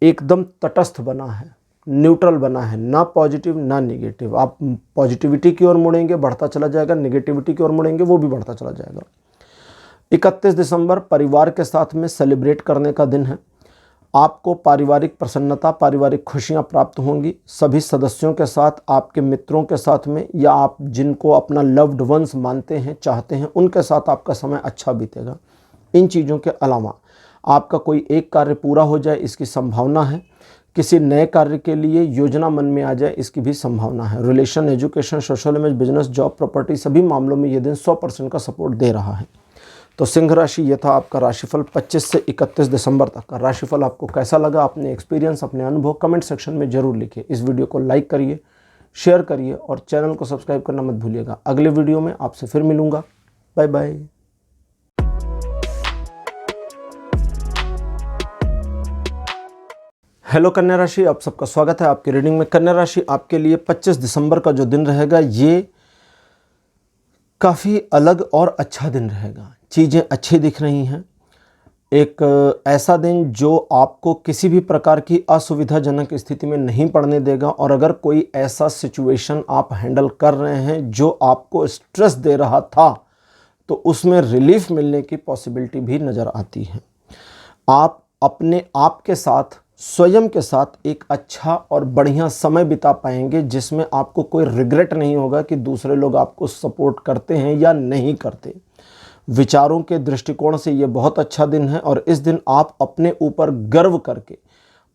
[SPEAKER 1] एकदम तटस्थ बना है, न्यूट्रल बना है, ना पॉजिटिव ना नेगेटिव। आप पॉजिटिविटी की ओर मुड़ेंगे, बढ़ता चला जाएगा, नेगेटिविटी की ओर मुड़ेंगे, वो भी बढ़ता चला जाएगा। 31 दिसंबर परिवार के साथ में सेलिब्रेट करने का दिन है। आपको पारिवारिक प्रसन्नता, पारिवारिक खुशियां प्राप्त होंगी। सभी सदस्यों के साथ, आपके मित्रों के साथ में, या आप जिनको अपना लव्ड वंस मानते हैं, चाहते हैं, उनके साथ आपका समय अच्छा बीतेगा। इन चीज़ों के अलावा आपका कोई एक कार्य पूरा हो जाए, इसकी संभावना है। किसी नए कार्य के लिए योजना मन में आ जाए, इसकी भी संभावना है। Relation, education, social image, business, job, property, सभी मामलों में ये दिन 100% का सपोर्ट दे रहा है। तो सिंह राशि, ये था आपका राशिफल 25 से 31 दिसंबर तक का। राशिफल आपको कैसा लगा, अपने एक्सपीरियंस, अपने अनुभव कमेंट सेक्शन में जरूर लिखिए। इस वीडियो को लाइक करिए, शेयर करिए और चैनल को सब्सक्राइब करना मत भूलिएगा। अगले वीडियो में आपसे फिर मिलूंगा। Bye bye. हेलो कन्या राशि, आप सबका स्वागत है आपकी रीडिंग में। कन्या राशि, आपके लिए 25 दिसंबर का जो दिन रहेगा, ये काफ़ी अलग और अच्छा दिन रहेगा। चीज़ें अच्छी दिख रही हैं। एक ऐसा दिन जो आपको किसी भी प्रकार की असुविधाजनक स्थिति में नहीं पड़ने देगा। और अगर कोई ऐसा सिचुएशन आप हैंडल कर रहे हैं जो आपको स्ट्रेस दे रहा था, तो उसमें रिलीफ मिलने की पॉसिबिलिटी भी नज़र आती है। आप अपने आप के साथ, स्वयं के साथ एक अच्छा और बढ़िया समय बिता पाएंगे, जिसमें आपको कोई रिग्रेट नहीं होगा कि दूसरे लोग आपको सपोर्ट करते हैं या नहीं करते। विचारों के दृष्टिकोण से ये बहुत अच्छा दिन है। और इस दिन आप अपने ऊपर गर्व करके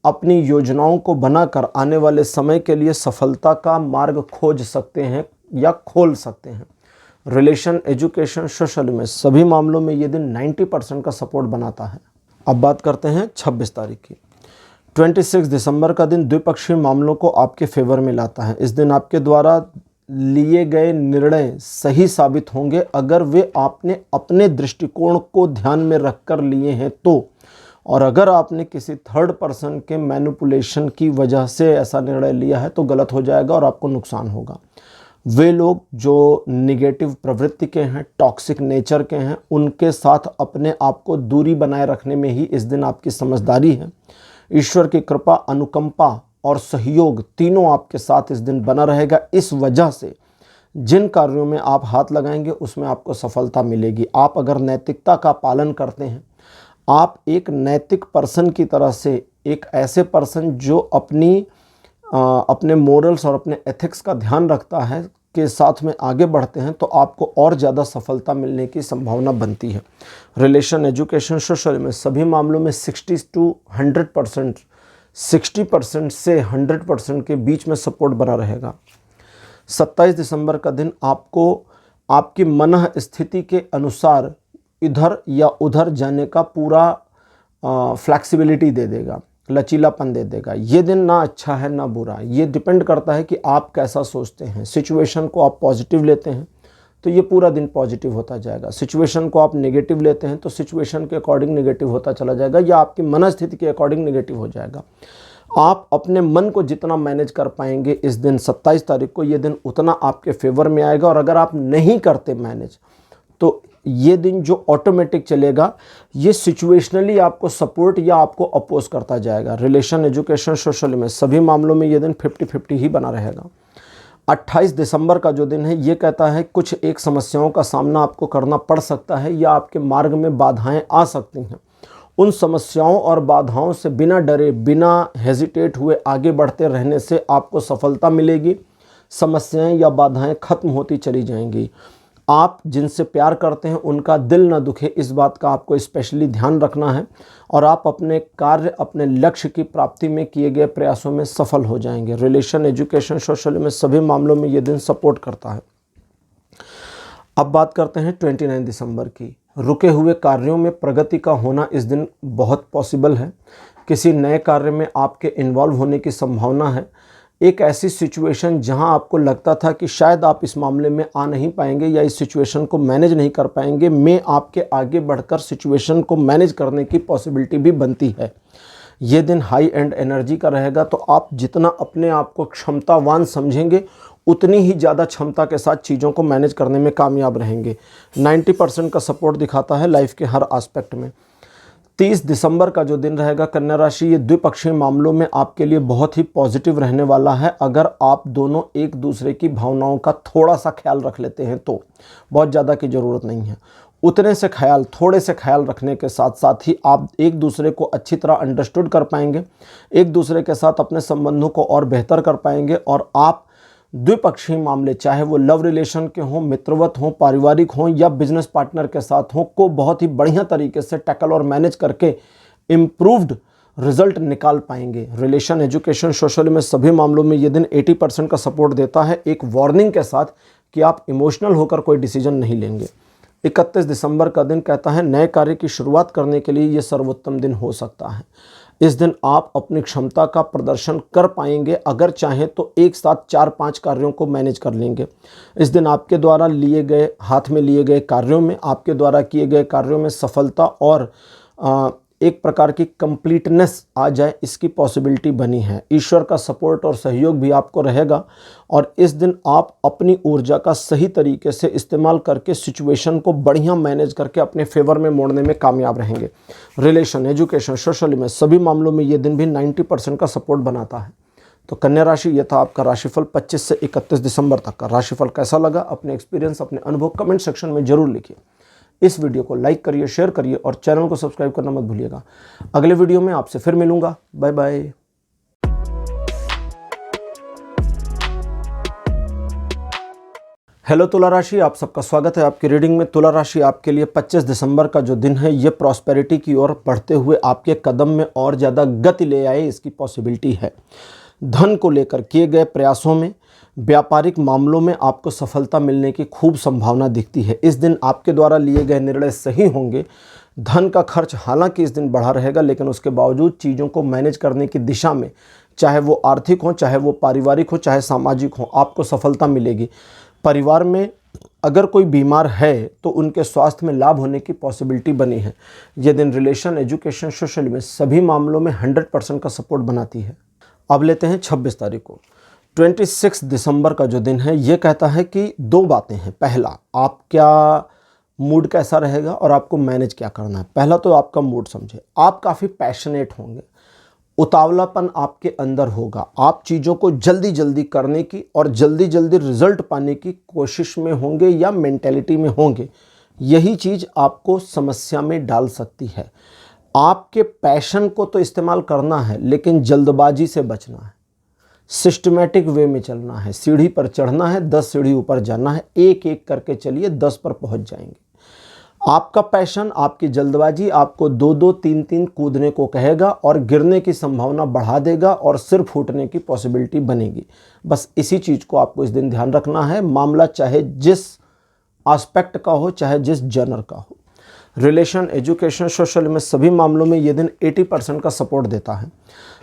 [SPEAKER 1] अपनी योजनाओं को बनाकर आने वाले समय के लिए सफलता का मार्ग खोज सकते हैं या खोल सकते हैं। रिलेशन, एजुकेशन, सोशल में सभी मामलों में ये दिन 90% का सपोर्ट बनाता है। अब बात करते हैं 26 तारीख की। 26 दिसंबर का दिन द्विपक्षीय मामलों को आपके फेवर में लाता है। इस दिन आपके द्वारा लिए गए निर्णय सही साबित होंगे अगर वे आपने अपने दृष्टिकोण को ध्यान में रखकर लिए हैं तो। और अगर आपने किसी थर्ड पर्सन के मैनिपुलेशन की वजह से ऐसा निर्णय लिया है तो गलत हो जाएगा और आपको नुकसान होगा। वे लोग जो निगेटिव प्रवृत्ति के हैं, टॉक्सिक नेचर के हैं, उनके साथ अपने आप को दूरी बनाए रखने में ही इस दिन आपकी समझदारी है। ईश्वर की कृपा, अनुकंपा और सहयोग तीनों आपके साथ इस दिन बना रहेगा। इस वजह से जिन कार्यों में आप हाथ लगाएंगे उसमें आपको सफलता मिलेगी। आप अगर नैतिकता का पालन करते हैं, आप एक नैतिक पर्सन की तरह से, एक ऐसे पर्सन जो अपने मोरल्स और अपने एथिक्स का ध्यान रखता है के साथ में आगे बढ़ते हैं, तो आपको और ज़्यादा सफलता मिलने की संभावना बनती है। रिलेशन, एजुकेशन, सोशल में सभी मामलों में 60 to 100%, 60% से 100% के बीच में सपोर्ट बना रहेगा। 27 दिसंबर का दिन आपको आपकी मन स्थिति के अनुसार इधर या उधर जाने का पूरा फ्लैक्सिबिलिटी दे देगा, लचीलापन दे देगा। ये दिन ना अच्छा है ना बुरा, ये डिपेंड करता है कि आप कैसा सोचते हैं। सिचुएशन को आप पॉजिटिव लेते हैं तो ये पूरा दिन पॉजिटिव होता जाएगा। सिचुएशन को आप नेगेटिव लेते हैं तो सिचुएशन के अकॉर्डिंग नेगेटिव होता चला जाएगा, या आपकी मनस्थिति के अकॉर्डिंग नेगेटिव हो जाएगा। आप अपने मन को जितना मैनेज कर पाएंगे इस दिन 27 तारीख को, ये दिन उतना आपके फेवर में आएगा। और अगर आप नहीं करते मैनेज तो ये दिन जो ऑटोमेटिक चलेगा, ये सिचुएशनली आपको सपोर्ट या आपको अपोज करता जाएगा। रिलेशन, एजुकेशन, सोशल में सभी मामलों में ये दिन 50-50 ही बना रहेगा। 28 दिसंबर का जो दिन है, ये कहता है कुछ एक समस्याओं का सामना आपको करना पड़ सकता है या आपके मार्ग में बाधाएं आ सकती हैं। उन समस्याओं और बाधाओं से बिना डरे, बिना हेजिटेट हुए आगे बढ़ते रहने से आपको सफलता मिलेगी। समस्याएं या बाधाएं खत्म होती चली जाएंगी। आप जिनसे प्यार करते हैं उनका दिल न दुखे, इस बात का आपको स्पेशली ध्यान रखना है। और आप अपने कार्य, अपने लक्ष्य की प्राप्ति में किए गए प्रयासों में सफल हो जाएंगे। रिलेशन, एजुकेशन, सोशल में सभी मामलों में ये दिन सपोर्ट करता है। अब बात करते हैं 29 दिसंबर की। रुके हुए कार्यों में प्रगति का होना इस दिन बहुत पॉसिबल है। किसी नए कार्य में आपके इन्वॉल्व होने की संभावना है। एक ऐसी सिचुएशन जहां आपको लगता था कि शायद आप इस मामले में आ नहीं पाएंगे या इस सिचुएशन को मैनेज नहीं कर पाएंगे, में आपके आगे बढ़कर सिचुएशन को मैनेज करने की पॉसिबिलिटी भी बनती है। ये दिन हाई एंड एनर्जी का रहेगा, तो आप जितना अपने आप को क्षमतावान समझेंगे उतनी ही ज़्यादा क्षमता के साथ चीज़ों को मैनेज करने में कामयाब रहेंगे। 90% का सपोर्ट दिखाता है लाइफ के हर एस्पेक्ट में। 30 दिसंबर का जो दिन रहेगा कन्या राशि, ये द्विपक्षीय मामलों में आपके लिए बहुत ही पॉजिटिव रहने वाला है। अगर आप दोनों एक दूसरे की भावनाओं का थोड़ा सा ख्याल रख लेते हैं तो, बहुत ज़्यादा की ज़रूरत नहीं है, उतने से ख्याल, थोड़े से ख्याल रखने के साथ साथ ही आप एक दूसरे को अच्छी तरह अंडरस्टूड कर पाएंगे, एक दूसरे के साथ अपने संबंधों को और बेहतर कर पाएंगे। और आप द्विपक्षीय मामले, चाहे वो लव रिलेशन के हों, मित्रवत हों, पारिवारिक हों या बिजनेस पार्टनर के साथ हों, को बहुत ही बढ़िया तरीके से टैकल और मैनेज करके इम्प्रूव्ड रिजल्ट निकाल पाएंगे। रिलेशन, एजुकेशन, सोशल में सभी मामलों में ये दिन 80% का सपोर्ट देता है, एक वार्निंग के साथ कि आप इमोशनल होकर कोई डिसीजन नहीं लेंगे। 31 दिसंबर का दिन कहता है नए कार्य की शुरुआत करने के लिए ये सर्वोत्तम दिन हो सकता है। इस दिन आप अपनी क्षमता का प्रदर्शन कर पाएंगे। अगर चाहें तो एक साथ 4-5 कार्यों को मैनेज कर लेंगे। इस दिन आपके द्वारा लिए गए, हाथ में लिए गए कार्यों में, आपके द्वारा किए गए कार्यों में सफलता और एक प्रकार की कंप्लीटनेस आ जाए, इसकी पॉसिबिलिटी बनी है। ईश्वर का सपोर्ट और सहयोग भी आपको रहेगा। और इस दिन आप अपनी ऊर्जा का सही तरीके से इस्तेमाल करके सिचुएशन को बढ़िया मैनेज करके अपने फेवर में मोड़ने में कामयाब रहेंगे। रिलेशन, एजुकेशन, सोशल में सभी मामलों में ये दिन भी 90% का सपोर्ट बनाता है। तो कन्या राशि, ये था आपका राशिफल 25 से 31 दिसंबर तक का। राशिफल कैसा लगा, अपने एक्सपीरियंस, अपने अनुभव कमेंट सेक्शन में जरूर लिखिए। इस वीडियो को लाइक करिए, शेयर करिए और चैनल को सब्सक्राइब करना मत भूलिएगा। अगले वीडियो में आपसे फिर मिलूंगा। Bye bye. हेलो तुला राशि, आप सबका स्वागत है आपकी रीडिंग में। तुला राशि आपके लिए 25 दिसंबर का जो दिन है, ये प्रॉस्पेरिटी की ओर बढ़ते हुए आपके कदम में और ज़्यादा गति ले आए, इसकी पॉसिबिलिटी है। धन को लेकर किए गए प्रयासों में, व्यापारिक मामलों में आपको सफलता मिलने की खूब संभावना दिखती है। इस दिन आपके द्वारा लिए गए निर्णय सही होंगे। धन का खर्च हालांकि इस दिन बढ़ा रहेगा, लेकिन उसके बावजूद चीज़ों को मैनेज करने की दिशा में, चाहे वो आर्थिक हो, चाहे वो पारिवारिक हो, चाहे सामाजिक हो, आपको सफलता मिलेगी। परिवार में अगर कोई बीमार है तो उनके स्वास्थ्य में लाभ होने की पॉसिबिलिटी बनी है। ये दिन रिलेशन, एजुकेशन, सोशल में सभी मामलों में 100% का सपोर्ट बनाती है। अब लेते हैं 26 तारीख को। 26 दिसंबर का जो दिन है, ये कहता है कि 2 बातें हैं। पहला, आपका मूड कैसा रहेगा और आपको मैनेज क्या करना है। पहला तो आपका मूड समझे, आप काफ़ी पैशनेट होंगे, उतावलापन आपके अंदर होगा, आप चीज़ों को जल्दी जल्दी करने की और जल्दी जल्दी रिजल्ट पाने की कोशिश में होंगे या मेंटेलिटी में होंगे। यही चीज़ आपको समस्या में डाल सकती है। आपके पैशन को तो इस्तेमाल करना है, लेकिन जल्दबाजी से बचना है, सिस्टमेटिक वे में चलना है, सीढ़ी पर चढ़ना है, 10 सीढ़ी ऊपर जाना है, एक एक करके चलिए, 10 पर पहुंच जाएंगे। आपका पैशन, आपकी जल्दबाजी आपको 2-2, 3-3 कूदने को कहेगा और गिरने की संभावना बढ़ा देगा और सिर फूटने की पॉसिबिलिटी बनेगी। बस इसी चीज़ को आपको इस दिन ध्यान रखना है, मामला चाहे जिस एस्पेक्ट का हो, चाहे जिस जनर का हो। रिलेशन, एजुकेशन, सोशल में सभी मामलों में ये दिन 80% का सपोर्ट देता है।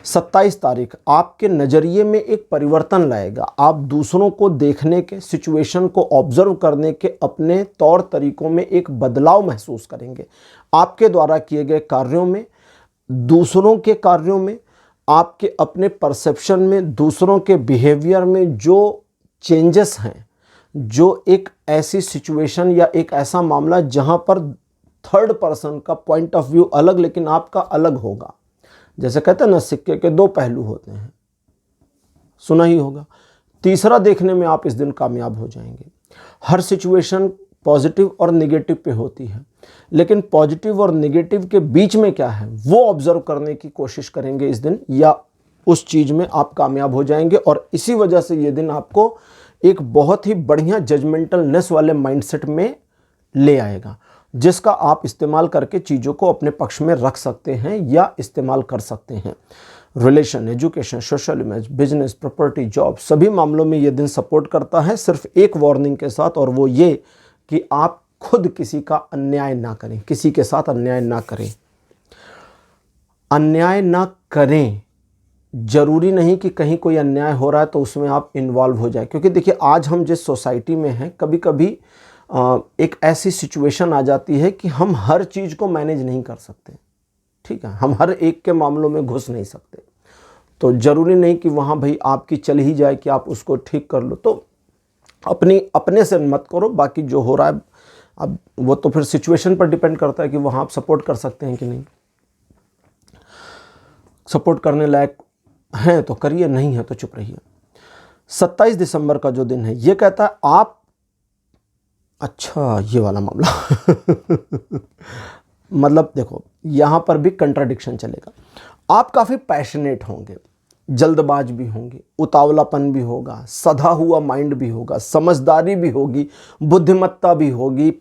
[SPEAKER 1] 27 तारीख आपके नज़रिए में एक परिवर्तन लाएगा। आप दूसरों को देखने के, सिचुएशन को ऑब्जर्व करने के अपने तौर तरीकों में एक बदलाव महसूस करेंगे। आपके द्वारा किए गए कार्यों में, दूसरों के कार्यों में, आपके अपने परसेप्शन में, दूसरों के बिहेवियर में जो चेंजेस हैं, जो एक ऐसी सिचुएशन या एक ऐसा मामला जहां पर थर्ड पर्सन का पॉइंट ऑफ व्यू अलग लेकिन आपका अलग होगा। जैसे कहते हैं ना, सिक्के के 2 पहलू होते हैं, सुना ही होगा। तीसरा देखने में आप इस दिन कामयाब हो जाएंगे। हर सिचुएशन पॉजिटिव और नेगेटिव पे होती है, लेकिन पॉजिटिव और नेगेटिव के बीच में क्या है वो ऑब्जर्व करने की कोशिश करेंगे इस दिन, या उस चीज़ में आप कामयाब हो जाएंगे। और इसी वजह से ये दिन आपको एक बहुत ही बढ़िया जजमेंटलनेस वाले माइंडसेट में ले आएगा, जिसका आप इस्तेमाल करके चीज़ों को अपने पक्ष में रख सकते हैं या इस्तेमाल कर सकते हैं। Relation, education, social image, business, property, job, सभी मामलों में ये दिन सपोर्ट करता है, सिर्फ एक वार्निंग के साथ, और वो ये कि आप खुद किसी का अन्याय ना करें, किसी के साथ अन्याय ना करें। अन्याय ना करें, जरूरी नहीं कि कहीं कोई अन्याय हो रहा है तो उसमें आप इन्वॉल्व हो जाए, क्योंकि देखिए आज हम जिस सोसाइटी में हैं, कभी कभी एक ऐसी सिचुएशन आ जाती है कि हम हर चीज़ को मैनेज नहीं कर सकते। ठीक है, हम हर एक के मामलों में घुस नहीं सकते, तो ज़रूरी नहीं कि वहाँ भाई आपकी चल ही जाए कि आप उसको ठीक कर लो। तो अपने से मत करो, बाकी जो हो रहा है अब वो तो फिर सिचुएशन पर डिपेंड करता है कि वहाँ आप सपोर्ट कर सकते हैं कि नहीं। सपोर्ट करने लायक हैं तो करिए, नहीं है तो चुप रहिए। 27 दिसंबर का जो दिन है ये कहता है आप, अच्छा ये वाला मामला मतलब देखो यहाँ पर भी कंट्राडिक्शन चलेगा। आप काफ़ी पैशनेट होंगे, जल्दबाज भी होंगे, उतावलापन भी होगा, सधा हुआ माइंड भी होगा, समझदारी भी होगी, बुद्धिमत्ता भी होगी,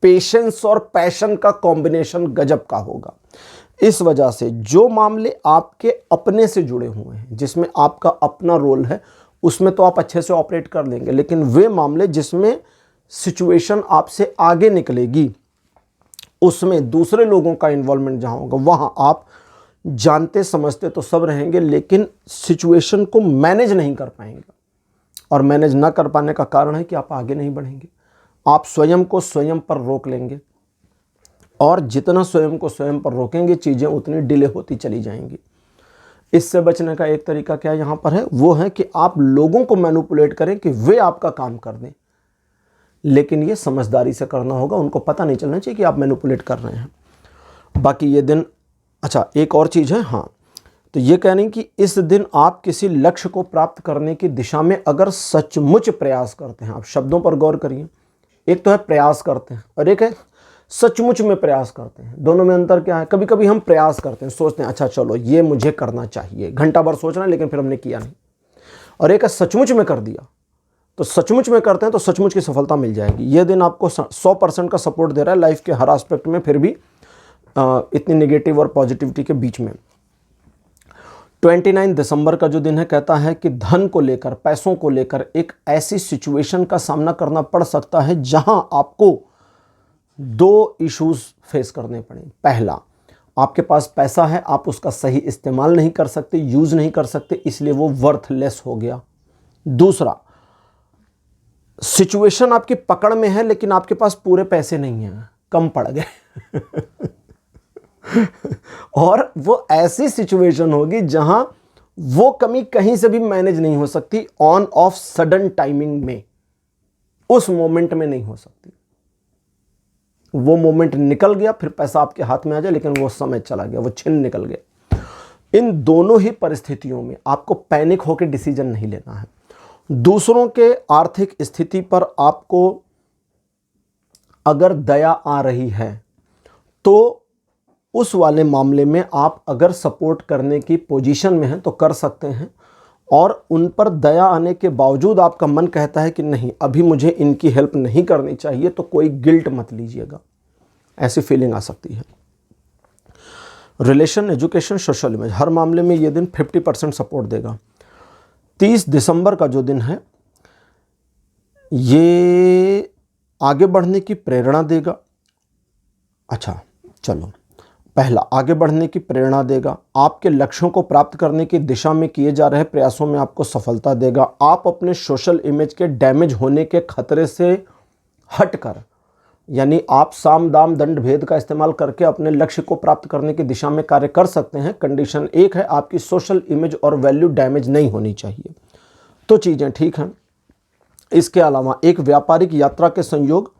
[SPEAKER 1] पेशेंस और पैशन का कॉम्बिनेशन गजब का होगा। इस वजह से जो मामले आपके अपने से जुड़े हुए हैं, जिसमें आपका अपना रोल है, उसमें तो आप अच्छे से ऑपरेट कर लेंगे, लेकिन वे मामले जिसमें सिचुएशन आपसे आगे निकलेगी, उसमें दूसरे लोगों का इन्वॉल्वमेंट जहां होगा, वहां आप जानते समझते तो सब रहेंगे, लेकिन सिचुएशन को मैनेज नहीं कर पाएंगे। और मैनेज ना कर पाने का कारण है कि आप आगे नहीं बढ़ेंगे। आप स्वयं को स्वयं पर रोक लेंगे, और जितना स्वयं को स्वयं पर रोकेंगे चीज़ें उतनी डिले होती चली जाएंगी। इससे बचने का एक तरीका क्या यहाँ पर है, वो है कि आप लोगों को मैनिपुलेट करें कि वे आपका काम कर दें, लेकिन ये समझदारी से करना होगा। उनको पता नहीं चलना चाहिए कि आप मैनिपुलेट कर रहे हैं। बाकी ये दिन, अच्छा एक और चीज़ है, हाँ, तो ये कह रहे हैं कि इस दिन आप किसी लक्ष्य को प्राप्त करने की दिशा में अगर सचमुच प्रयास करते हैं, आप शब्दों पर गौर करिए। एक तो है प्रयास करते हैं और एक है सचमुच में प्रयास करते हैं। दोनों में अंतर क्या है? कभी कभी हम प्रयास करते हैं, सोचते हैं अच्छा चलो ये मुझे करना चाहिए, घंटा भर सोचना है लेकिन फिर हमने किया नहीं। और एक है सचमुच में कर दिया। तो सचमुच में करते हैं तो सचमुच की सफलता मिल जाएगी। यह दिन आपको 100% का सपोर्ट दे रहा है लाइफ के हर एस्पेक्ट में, फिर भी इतनी नेगेटिव और पॉजिटिविटी के बीच में। 29 दिसंबर का जो दिन है कहता है कि धन को लेकर, पैसों को लेकर एक ऐसी सिचुएशन का सामना करना पड़ सकता है जहां आपको 2 इश्यूज फेस करने पड़े। पहला, आपके पास पैसा है, आप उसका सही इस्तेमाल नहीं कर सकते, यूज नहीं कर सकते, इसलिए वो वर्थलेस हो गया। दूसरा, सिचुएशन आपकी पकड़ में है लेकिन आपके पास पूरे पैसे नहीं हैं, कम पड़ गए और वो ऐसी सिचुएशन होगी जहां वो कमी कहीं से भी मैनेज नहीं हो सकती, ऑन ऑफ सडन टाइमिंग में, उस मोमेंट में नहीं हो सकती। वो मोमेंट निकल गया, फिर पैसा आपके हाथ में आ जाए, लेकिन वो समय चला गया, वो छिन निकल गया। इन दोनों ही परिस्थितियों में आपको पैनिक होकर डिसीजन नहीं लेना है। दूसरों के आर्थिक स्थिति पर आपको अगर दया आ रही है तो उस वाले मामले में आप अगर सपोर्ट करने की पोजीशन में हैं तो कर सकते हैं, और उन पर दया आने के बावजूद आपका मन कहता है कि नहीं अभी मुझे इनकी हेल्प नहीं करनी चाहिए, तो कोई गिल्ट मत लीजिएगा, ऐसी फीलिंग आ सकती है। रिलेशन, एजुकेशन, सोशल इमेज, हर मामले में ये दिन 50% सपोर्ट देगा। 30 दिसंबर का जो दिन है ये आगे बढ़ने की प्रेरणा देगा। अच्छा चलो, पहला, आगे बढ़ने की प्रेरणा देगा, आपके लक्ष्यों को प्राप्त करने की दिशा में किए जा रहे प्रयासों में आपको सफलता देगा। आप अपने सोशल इमेज के डैमेज होने के खतरे से हटकर, यानी आप साम दाम दंड भेद का इस्तेमाल करके अपने लक्ष्य को प्राप्त करने की दिशा में कार्य कर सकते हैं। कंडीशन एक है, आपकी सोशल इमेज और वैल्यू डैमेज नहीं होनी चाहिए, तो चीज़ें ठीक हैं। इसके अलावा एक व्यापारिक यात्रा के संयोग,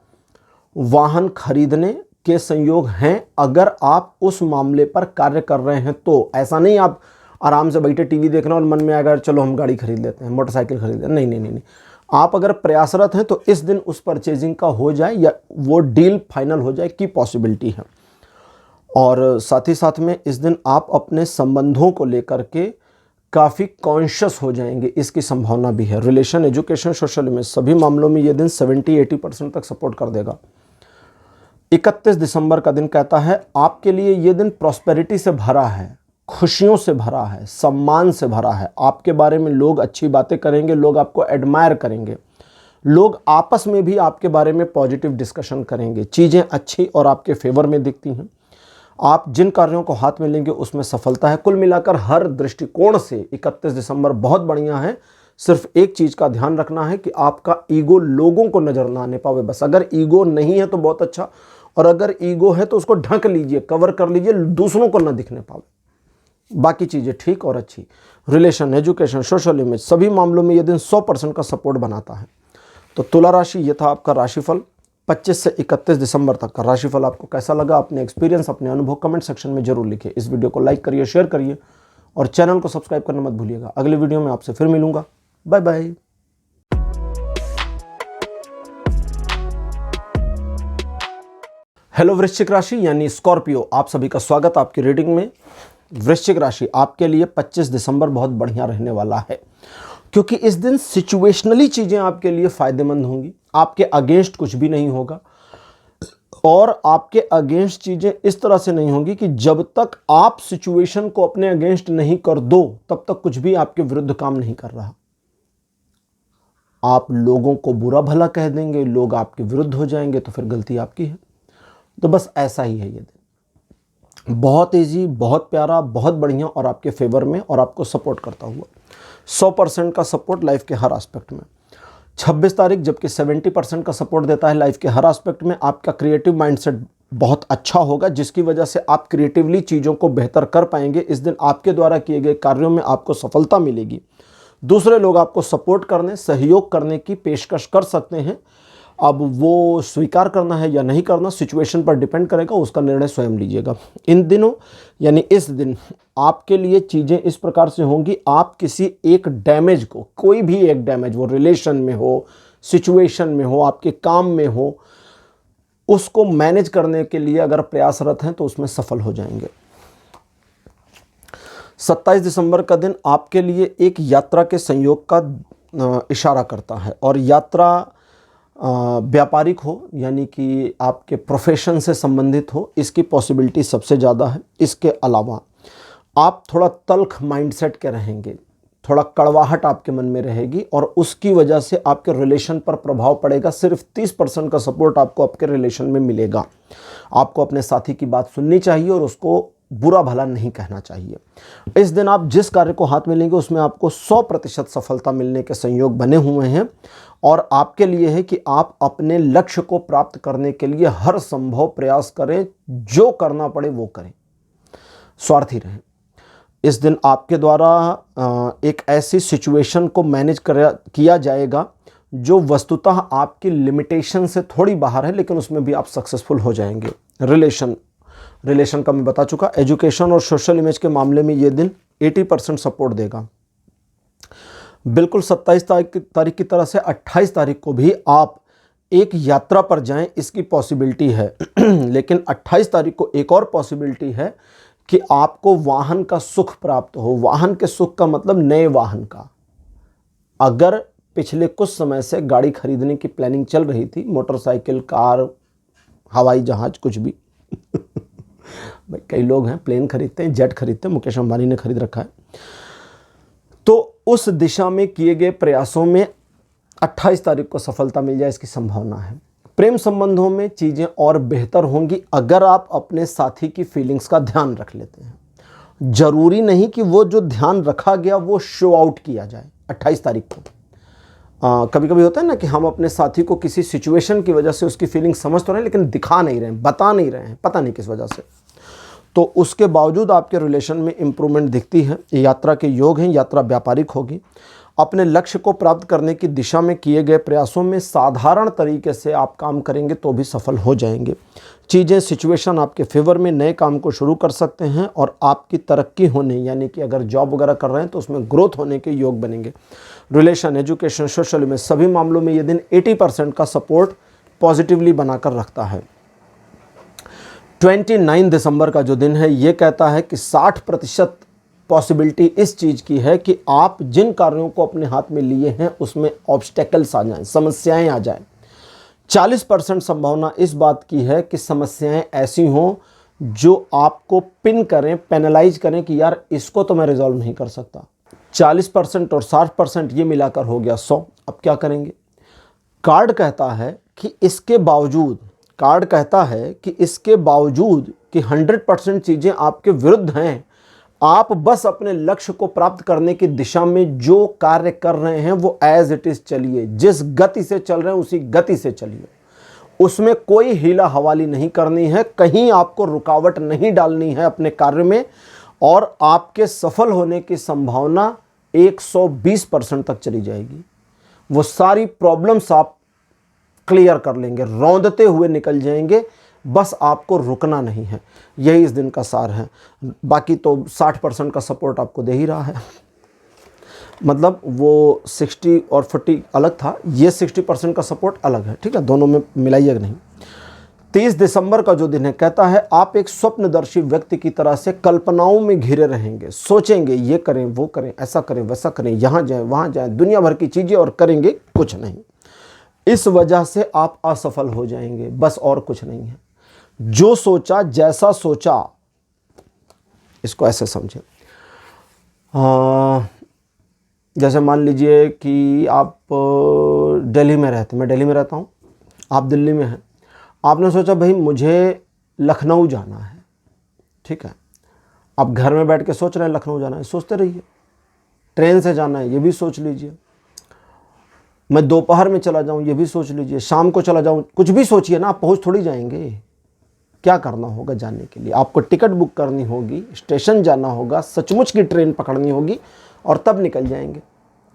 [SPEAKER 1] वाहन खरीदने के संयोग हैं अगर आप उस मामले पर कार्य कर रहे हैं तो। ऐसा नहीं आप आराम से बैठे टीवी देखना और मन में आएगा चलो हम गाड़ी खरीद लेते हैं, मोटरसाइकिल खरीद लेते हैं, नहीं नहीं नहीं नहीं। आप अगर प्रयासरत हैं तो इस दिन उस परचेजिंग का हो जाए या वो डील फाइनल हो जाए की पॉसिबिलिटी है। और साथ ही साथ में इस दिन आप अपने संबंधों को लेकर के काफ़ी कॉन्शियस हो जाएंगे, इसकी संभावना भी है। रिलेशन, एजुकेशन, सोशल इमेज, सभी मामलों में ये दिन 70-80% तक सपोर्ट कर देगा। 31 दिसंबर का दिन कहता है आपके लिए ये दिन प्रॉस्पेरिटी से भरा है, खुशियों से भरा है, सम्मान से भरा है। आपके बारे में लोग अच्छी बातें करेंगे, लोग आपको एडमायर करेंगे, लोग आपस में भी आपके बारे में पॉजिटिव डिस्कशन करेंगे, चीज़ें अच्छी और आपके फेवर में दिखती हैं। आप जिन कार्यों को हाथ में लेंगे उसमें सफलता है। कुल मिलाकर हर दृष्टिकोण से 31 दिसंबर बहुत बढ़िया है। सिर्फ एक चीज़ का ध्यान रखना है कि आपका ईगो लोगों को नज़र ना आने पावे बस। अगर ईगो नहीं है तो बहुत अच्छा, और अगर ईगो है तो उसको ढक लीजिए, कवर कर लीजिए, दूसरों को ना दिखने पावे। बाकी चीज़ें ठीक और अच्छी। रिलेशन, एजुकेशन, सोशल इमेज, सभी मामलों में यह दिन 100% का सपोर्ट बनाता है। तो तुला राशि, ये था आपका राशिफल 25 से 31 दिसंबर तक का राशिफल। आपको कैसा लगा, अपने एक्सपीरियंस, अपने अनुभव कमेंट सेक्शन में जरूर लिखिए। इस वीडियो को लाइक करिए, शेयर करिए और चैनल को सब्सक्राइब करना मत भूलिएगा। अगले वीडियो में आपसे फिर मिलूंगा। Bye bye. हेलो वृश्चिक राशि यानी स्कॉर्पियो, आप सभी का स्वागत आपकी रीडिंग में। वृश्चिक राशि, आपके लिए 25 दिसंबर बहुत बढ़िया रहने वाला है, क्योंकि इस दिन सिचुएशनली चीज़ें आपके लिए फ़ायदेमंद होंगी। आपके अगेंस्ट कुछ भी नहीं होगा, और आपके अगेंस्ट चीज़ें इस तरह से नहीं होंगी कि जब तक आप सिचुएशन को अपने अगेंस्ट नहीं कर दो तब तक कुछ भी आपके विरुद्ध काम नहीं कर रहा। आप लोगों को बुरा भला कह देंगे, लोग आपके विरुद्ध हो जाएंगे, तो फिर गलती आपकी है। तो बस ऐसा ही है ये दिन, बहुत ईजी, बहुत प्यारा, बहुत बढ़िया और आपके फेवर में और आपको सपोर्ट करता हुआ। 100% का सपोर्ट लाइफ के हर एस्पेक्ट में। 26 तारीख जबकि 70% का सपोर्ट देता है लाइफ के हर एस्पेक्ट में। आपका क्रिएटिव माइंडसेट बहुत अच्छा होगा, जिसकी वजह से आप क्रिएटिवली चीज़ों को बेहतर कर पाएंगे। इस दिन आपके द्वारा किए गए कार्यों में आपको सफलता मिलेगी। दूसरे लोग आपको सपोर्ट करने, सहयोग करने की पेशकश कर सकते हैं। अब वो स्वीकार करना है या नहीं करना सिचुएशन पर डिपेंड करेगा, उसका निर्णय स्वयं लीजिएगा। इन दिनों यानी इस दिन आपके लिए चीज़ें इस प्रकार से होंगी, आप किसी एक डैमेज को, कोई भी एक डैमेज, वो रिलेशन में हो, सिचुएशन में हो, आपके काम में हो, उसको मैनेज करने के लिए अगर प्रयासरत हैं तो उसमें सफल हो जाएंगे। 27 दिसंबर का दिन आपके लिए एक यात्रा के संयोग का इशारा करता है, और यात्रा व्यापारिक हो यानी कि आपके प्रोफेशन से संबंधित हो, इसकी पॉसिबिलिटी सबसे ज़्यादा है। इसके अलावा आप थोड़ा तल्ख माइंडसेट के रहेंगे, थोड़ा कड़वाहट आपके मन में रहेगी, और उसकी वजह से आपके रिलेशन पर प्रभाव पड़ेगा। सिर्फ 30% का सपोर्ट आपको आपके रिलेशन में मिलेगा। आपको अपने साथी की बात सुननी चाहिए और उसको बुरा भला नहीं कहना चाहिए। इस दिन आप जिस कार्य को हाथ में लेंगे उसमें आपको 100% सफलता मिलने के संयोग बने हुए हैं, और आपके लिए है कि आप अपने लक्ष्य को प्राप्त करने के लिए हर संभव प्रयास करें, जो करना पड़े वो करें, स्वार्थी रहें। इस दिन आपके द्वारा एक ऐसी सिचुएशन को मैनेज किया जाएगा जो वस्तुतः आपकी लिमिटेशन से थोड़ी बाहर है, लेकिन उसमें भी आप सक्सेसफुल हो जाएंगे। रिलेशन का मैं बता चुका। एजुकेशन और सोशल इमेज के मामले में ये दिन 80% सपोर्ट देगा। बिल्कुल 27 तारीख की तरह से 28 तारीख को भी आप एक यात्रा पर जाएं, इसकी पॉसिबिलिटी है लेकिन 28 तारीख को एक और पॉसिबिलिटी है कि आपको वाहन का सुख प्राप्त हो। वाहन के सुख का मतलब नए वाहन का। अगर पिछले कुछ समय से गाड़ी खरीदने की प्लानिंग चल रही थी, मोटरसाइकिल, कार, हवाई जहाज, कुछ भी भाई कई लोग हैं प्लेन खरीदते हैं, जेट खरीदते हैं, मुकेश अंबानी ने खरीद रखा है। तो उस दिशा में किए गए प्रयासों में 28 तारीख को सफलता मिल जाए, इसकी संभावना है। प्रेम संबंधों में चीज़ें और बेहतर होंगी अगर आप अपने साथी की फीलिंग्स का ध्यान रख लेते हैं। जरूरी नहीं कि वो जो ध्यान रखा गया वो शो आउट किया जाए 28 तारीख को। कभी कभी होता है ना कि हम अपने साथी को किसी सिचुएशन की वजह से उसकी फीलिंग समझ तो रहे हैं लेकिन दिखा नहीं रहे हैं, बता नहीं रहे हैं, पता नहीं किस वजह से। तो उसके बावजूद आपके रिलेशन में इम्प्रूवमेंट दिखती है। यात्रा के योग हैं, यात्रा व्यापारिक होगी। अपने लक्ष्य को प्राप्त करने की दिशा में किए गए प्रयासों में साधारण तरीके से आप काम करेंगे तो भी सफल हो जाएंगे। चीज़ें, सिचुएशन आपके फेवर में, नए काम को शुरू कर सकते हैं और आपकी तरक्की होने, यानी कि अगर जॉब वगैरह कर रहे हैं तो उसमें ग्रोथ होने के योग बनेंगे। रिलेशन, एजुकेशन, सोशल में सभी मामलों में ये दिन 80% का सपोर्ट पॉजिटिवली बनाकर रखता है। 29 दिसंबर का जो दिन है ये कहता है कि 60% पॉसिबिलिटी इस चीज़ की है कि आप जिन कार्यों को अपने हाथ में लिए हैं उसमें ऑब्स्टेकल्स आ जाएं, समस्याएं आ जाएं। 40% संभावना इस बात की है कि समस्याएं ऐसी हों जो आपको पिन करें, पेनलाइज करें कि यार इसको तो मैं रिजॉल्व नहीं कर सकता। 40% और 60% ये मिलाकर हो गया 100। अब क्या करेंगे? कार्ड कहता है कि इसके बावजूद कि 100% चीज़ें आपके विरुद्ध हैं, आप बस अपने लक्ष्य को प्राप्त करने की दिशा में जो कार्य कर रहे हैं वो एज इट इज चलिए। जिस गति से चल रहे हैं उसी गति से चलिए। उसमें कोई हीला हवाली नहीं करनी है, कहीं आपको रुकावट नहीं डालनी है अपने कार्य में, और आपके सफल होने की संभावना 120% तक चली जाएगी। वो सारी प्रॉब्लम्स आप क्लियर कर लेंगे, रौंदते हुए निकल जाएंगे। बस आपको रुकना नहीं है, यही इस दिन का सार है। बाकी तो 60% का सपोर्ट आपको दे ही रहा है। मतलब वो 60 और 40 अलग था, ये 60% का सपोर्ट अलग है। ठीक है, दोनों में मिलाइएगा नहीं। 30 दिसंबर का जो दिन है कहता है आप एक स्वप्नदर्शी व्यक्ति की तरह से कल्पनाओं में घिरे रहेंगे, सोचेंगे ये करें, वो करें, ऐसा करें, वैसा करें, यहाँ जाएं, वहाँ जाएं, दुनिया भर की चीज़ें, और करेंगे कुछ नहीं। इस वजह से आप असफल हो जाएंगे, बस और कुछ नहीं है। जो सोचा, जैसा सोचा, इसको ऐसे समझें। जैसे मान लीजिए कि आप दिल्ली में रहते हैं, मैं दिल्ली में रहता हूँ, आप दिल्ली में हैं। आपने सोचा भाई मुझे लखनऊ जाना है। ठीक है, आप घर में बैठ के सोच रहे हैं लखनऊ जाना है, सोचते रहिए। ट्रेन से जाना है, ये भी सोच लीजिए। मैं दोपहर में चला जाऊँ, ये भी सोच लीजिए। शाम को चला जाऊँ, कुछ भी सोचिए ना, आप पहुँच थोड़ी जाएंगे। क्या करना होगा जाने के लिए? आपको टिकट बुक करनी होगी, स्टेशन जाना होगा, सचमुच की ट्रेन पकड़नी होगी और तब निकल जाएंगे,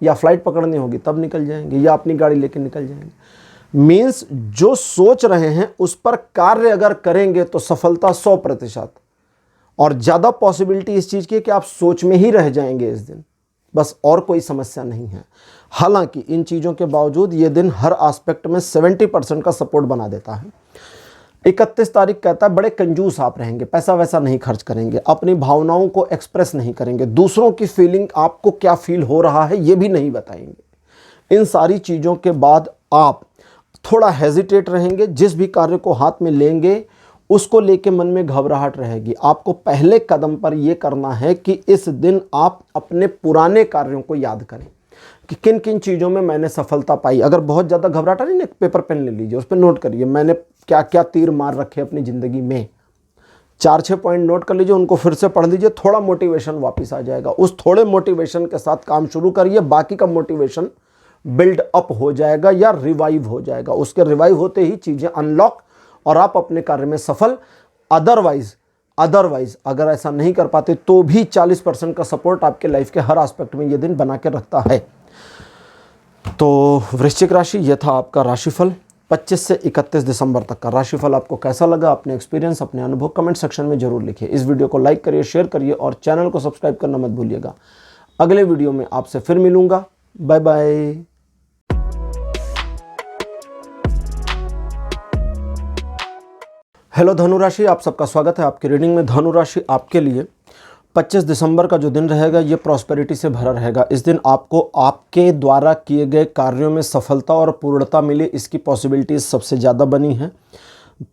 [SPEAKER 1] या फ्लाइट पकड़नी होगी तब निकल जाएंगे, या अपनी गाड़ी लेकर निकल जाएंगे। मीन्स जो सोच रहे हैं उस पर कार्य अगर करेंगे तो सफलता 100%। और ज़्यादा पॉसिबिलिटी इस चीज़ की है कि आप सोच में ही रह जाएंगे इस दिन, बस और कोई समस्या नहीं है। हालांकि इन चीज़ों के बावजूद ये दिन हर एस्पेक्ट में 70% का सपोर्ट बना देता है। 31 तारीख कहता है बड़े कंजूस आप रहेंगे, पैसा वैसा नहीं खर्च करेंगे, अपनी भावनाओं को एक्सप्रेस नहीं करेंगे, दूसरों की फीलिंग, आपको क्या फील हो रहा है ये भी नहीं बताएंगे। इन सारी चीज़ों के बाद आप थोड़ा हेजिटेट रहेंगे, जिस भी कार्य को हाथ में लेंगे उसको लेके मन में घबराहट रहेगी। आपको पहले कदम पर यह करना है कि इस दिन आप अपने पुराने कार्यों को याद करें कि किन किन चीज़ों में मैंने सफलता पाई। अगर बहुत ज़्यादा घबराहट है ना, पेपर पेन ले लीजिए, उस पर नोट करिए मैंने क्या क्या तीर मार रखे अपनी ज़िंदगी में। 4-6 पॉइंट नोट कर लीजिए, उनको फिर से पढ़ लीजिए, थोड़ा मोटिवेशन वापस आ जाएगा। उस थोड़े मोटिवेशन के साथ काम शुरू करिए, बाकी का मोटिवेशन बिल्ड अप हो जाएगा या रिवाइव हो जाएगा। उसके रिवाइव होते ही चीज़ें अनलॉक और आप अपने कार्य में सफल। अदरवाइज अगर ऐसा नहीं कर पाते तो भी 40% का सपोर्ट आपके लाइफ के हर एस्पेक्ट में ये दिन बना के रखता है। तो वृश्चिक राशि, यह था आपका राशिफल 25 से 31 दिसंबर तक का। राशिफल आपको कैसा लगा, अपने एक्सपीरियंस, अपने अनुभव कमेंट सेक्शन में जरूर लिखिए। इस वीडियो को लाइक करिए, शेयर करिए और चैनल को सब्सक्राइब करना मत भूलिएगा। अगले वीडियो में आपसे फिर मिलूंगा। Bye bye. हेलो धनु राशि, आप सबका स्वागत है आपकी रीडिंग में। धनु राशि आपके लिए 25 दिसंबर का जो दिन रहेगा ये प्रॉस्पेरिटी से भरा रहेगा। इस दिन आपको आपके द्वारा किए गए कार्यों में सफलता और पूर्णता मिले, इसकी पॉसिबिलिटीज सबसे ज़्यादा बनी हैं।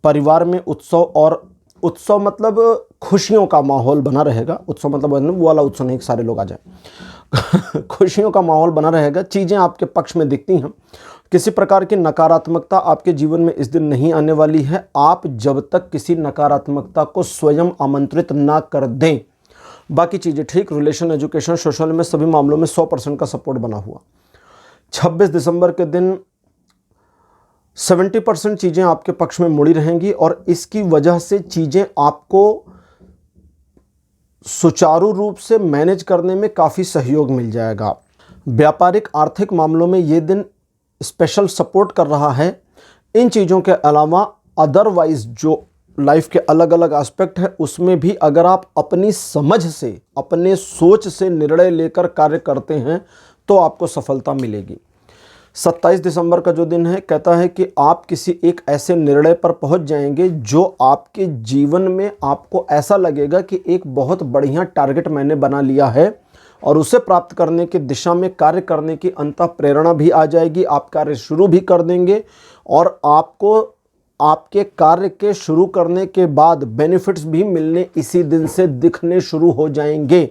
[SPEAKER 1] परिवार में उत्सव मतलब खुशियों का माहौल बना रहेगा। उत्सव मतलब वो वाला उत्सव नहीं कि सारे लोग आ जाए खुशियों का माहौल बना रहेगा। चीज़ें आपके पक्ष में दिखती हैं। किसी प्रकार की नकारात्मकता आपके जीवन में इस दिन नहीं आने वाली है। आप जब तक किसी नकारात्मकता को स्वयं आमंत्रित ना कर दें, बाकी चीज़ें ठीक। रिलेशन, एजुकेशन, सोशल में सभी मामलों में 100% का सपोर्ट बना हुआ। 26 दिसंबर के दिन 70% चीज़ें आपके पक्ष में मुड़ी रहेंगी और इसकी वजह से चीज़ें आपको सुचारू रूप से मैनेज करने में काफ़ी सहयोग मिल जाएगा। व्यापारिक आर्थिक मामलों में ये दिन स्पेशल सपोर्ट कर रहा है। इन चीज़ों के अलावा अदरवाइज जो लाइफ के अलग अलग एस्पेक्ट है उसमें भी अगर आप अपनी समझ से, अपने सोच से निर्णय लेकर कार्य करते हैं तो आपको सफलता मिलेगी। 27 दिसंबर का जो दिन है कहता है कि आप किसी एक ऐसे निर्णय पर पहुंच जाएंगे जो आपके जीवन में आपको ऐसा लगेगा कि एक बहुत बढ़िया टारगेट मैंने बना लिया है और उसे प्राप्त करने की दिशा में कार्य करने की अंतः प्रेरणा भी आ जाएगी। आप कार्य शुरू भी कर देंगे और आपको आपके कार्य के शुरू करने के बाद बेनिफिट्स भी मिलने इसी दिन से दिखने शुरू हो जाएंगे,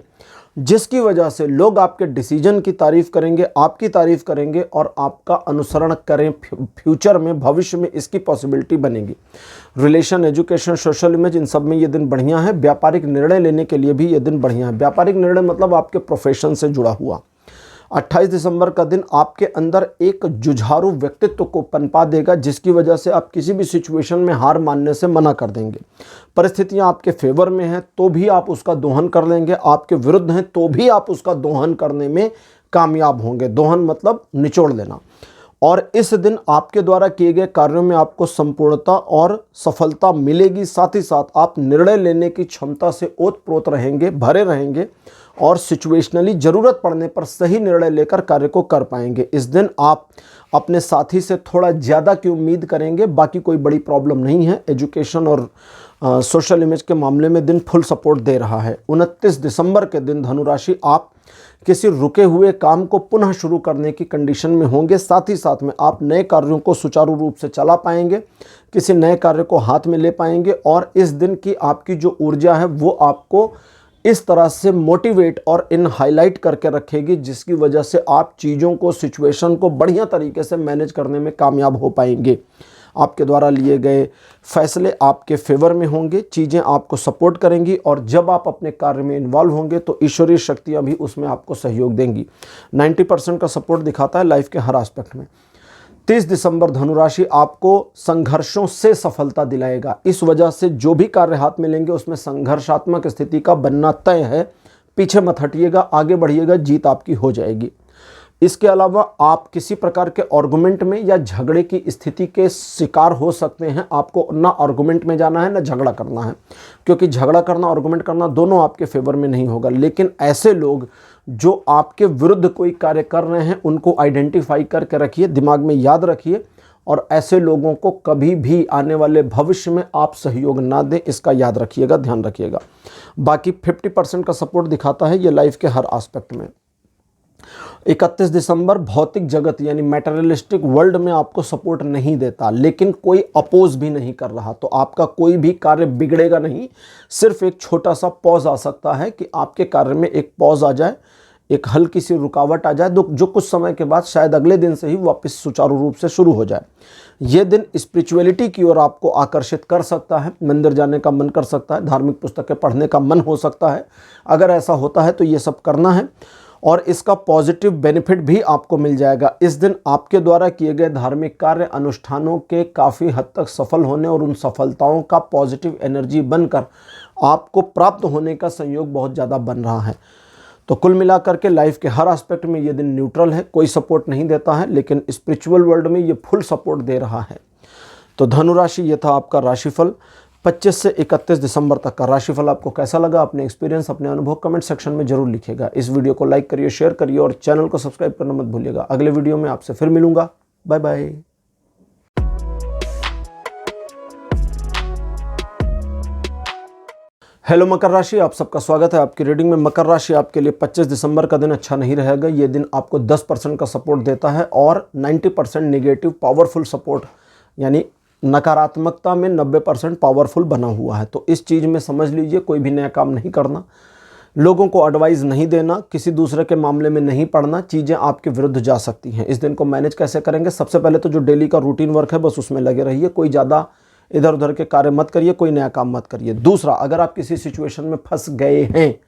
[SPEAKER 1] जिसकी वजह से लोग आपके डिसीजन की तारीफ करेंगे, आपकी तारीफ करेंगे और आपका अनुसरण करें फ्यूचर में, भविष्य में इसकी पॉसिबिलिटी बनेगी। रिलेशन, एजुकेशन, सोशल इमेज, इन सब में ये दिन बढ़िया है। व्यापारिक निर्णय लेने के लिए भी ये दिन बढ़िया है। व्यापारिक निर्णय मतलब आपके प्रोफेशन से जुड़ा हुआ। 28 दिसंबर का दिन आपके अंदर एक जुझारू व्यक्तित्व को पनपा देगा, जिसकी वजह से आप किसी भी सिचुएशन में हार मानने से मना कर देंगे। परिस्थितियां आपके फेवर में हैं तो भी आप उसका दोहन कर लेंगे, आपके विरुद्ध हैं तो भी आप उसका दोहन करने में कामयाब होंगे। दोहन मतलब निचोड़ लेना। और इस दिन आपके द्वारा किए गए कार्यों में आपको संपूर्णता और सफलता मिलेगी। साथ ही साथ आप निर्णय लेने की क्षमता से ओतप्रोत रहेंगे, भरे रहेंगे और सिचुएशनली ज़रूरत पड़ने पर सही निर्णय लेकर कार्य को कर पाएंगे। इस दिन आप अपने साथी से थोड़ा ज़्यादा की उम्मीद करेंगे, बाकी कोई बड़ी प्रॉब्लम नहीं है। एजुकेशन और सोशल इमेज के मामले में दिन फुल सपोर्ट दे रहा है। 29 दिसंबर के दिन धनु राशि आप किसी रुके हुए काम को पुनः शुरू करने की कंडीशन में होंगे। साथ ही साथ में आप नए कार्यों को सुचारू रूप से चला पाएंगे, किसी नए कार्य को हाथ में ले पाएंगे और इस दिन की आपकी जो ऊर्जा है वो आपको इस तरह से मोटिवेट और इन हाईलाइट करके रखेगी, जिसकी वजह से आप चीज़ों को, सिचुएशन को बढ़िया तरीके से मैनेज करने में कामयाब हो पाएंगे। आपके द्वारा लिए गए फैसले आपके फेवर में होंगे, चीज़ें आपको सपोर्ट करेंगी और जब आप अपने कार्य में इन्वॉल्व होंगे तो ईश्वरीय शक्तियाँ भी उसमें आपको सहयोग देंगी। 90% का सपोर्ट दिखाता है लाइफ के हर एस्पेक्ट में। 30 दिसंबर धनुराशि आपको संघर्षों से सफलता दिलाएगा। इस वजह से जो भी कार्य हाथ में लेंगे उसमें संघर्षात्मक स्थिति का बनना तय है। पीछे मत हटिएगा, आगे बढ़िएगा, जीत आपकी हो जाएगी। इसके अलावा आप किसी प्रकार के आर्गुमेंट में या झगड़े की स्थिति के शिकार हो सकते हैं। आपको ना आर्गुमेंट में जाना है ना झगड़ा करना है, क्योंकि झगड़ा करना, आर्गुमेंट करना दोनों आपके फेवर में नहीं होगा। लेकिन ऐसे लोग जो आपके विरुद्ध कोई कार्य कर रहे हैं उनको आइडेंटिफाई करके रखिए, दिमाग में याद रखिए और ऐसे लोगों को कभी भी आने वाले भविष्य में आप सहयोग ना दें, इसका याद रखिएगा, ध्यान रखिएगा। बाकी 50% का सपोर्ट दिखाता है ये लाइफ के हर एस्पेक्ट में। 31 दिसंबर भौतिक जगत यानी मैटेरियलिस्टिक वर्ल्ड में आपको सपोर्ट नहीं देता, लेकिन कोई अपोज भी नहीं कर रहा, तो आपका कोई भी कार्य बिगड़ेगा नहीं। सिर्फ एक छोटा सा पॉज आ सकता है कि आपके कार्य में एक पॉज आ जाए, एक हल्की सी रुकावट आ जाए, जो कुछ समय के बाद शायद अगले दिन से ही वापस सुचारू रूप से शुरू हो जाए। ये दिन स्पिरिचुअलिटी की ओर आपको आकर्षित कर सकता है, मंदिर जाने का मन कर सकता है, धार्मिक पुस्तकें पढ़ने का मन हो सकता है। अगर ऐसा होता है तो ये सब करना है और इसका पॉजिटिव बेनिफिट भी आपको मिल जाएगा। इस दिन आपके द्वारा किए गए धार्मिक कार्य अनुष्ठानों के काफ़ी हद तक सफल होने और उन सफलताओं का पॉजिटिव एनर्जी बनकर आपको प्राप्त होने का संयोग बहुत ज़्यादा बन रहा है। तो कुल मिलाकर के लाइफ के हर एस्पेक्ट में ये दिन न्यूट्रल है, कोई सपोर्ट नहीं देता है, लेकिन स्पिरिचुअल वर्ल्ड में ये फुल सपोर्ट दे रहा है। तो धनु राशि, ये था आपका राशिफल 25 से 31 दिसंबर तक का राशिफल। आपको कैसा लगा? अपने एक्सपीरियंस, अपने अनुभव कमेंट सेक्शन में जरूर लिखिएगा। इस वीडियो को लाइक करिए, शेयर करिए और चैनल को सब्सक्राइब करना मत भूलिएगा। अगले वीडियो में आपसे फिर मिलूंगा। Bye bye. हेलो मकर राशि, आप सबका स्वागत है आपकी रीडिंग में। मकर राशि आपके लिए 25 दिसंबर का दिन अच्छा नहीं रहेगा। ये दिन आपको 10% का सपोर्ट देता है और 90% नेगेटिव पावरफुल सपोर्ट, यानी नकारात्मकता में 90% पावरफुल बना हुआ है। तो इस चीज़ में समझ लीजिए, कोई भी नया काम नहीं करना, लोगों को एडवाइस नहीं देना, किसी दूसरे के मामले में नहीं पड़ना, चीज़ें आपके विरुद्ध जा सकती हैं। इस दिन को मैनेज कैसे करेंगे? सबसे पहले तो जो डेली का रूटीन वर्क है बस उसमें लगे रहिए, कोई ज़्यादा इधर उधर के कार्य मत करिए, कोई नया काम मत करिए। दूसरा, अगर आप किसी सिचुएशन में फंस गए हैं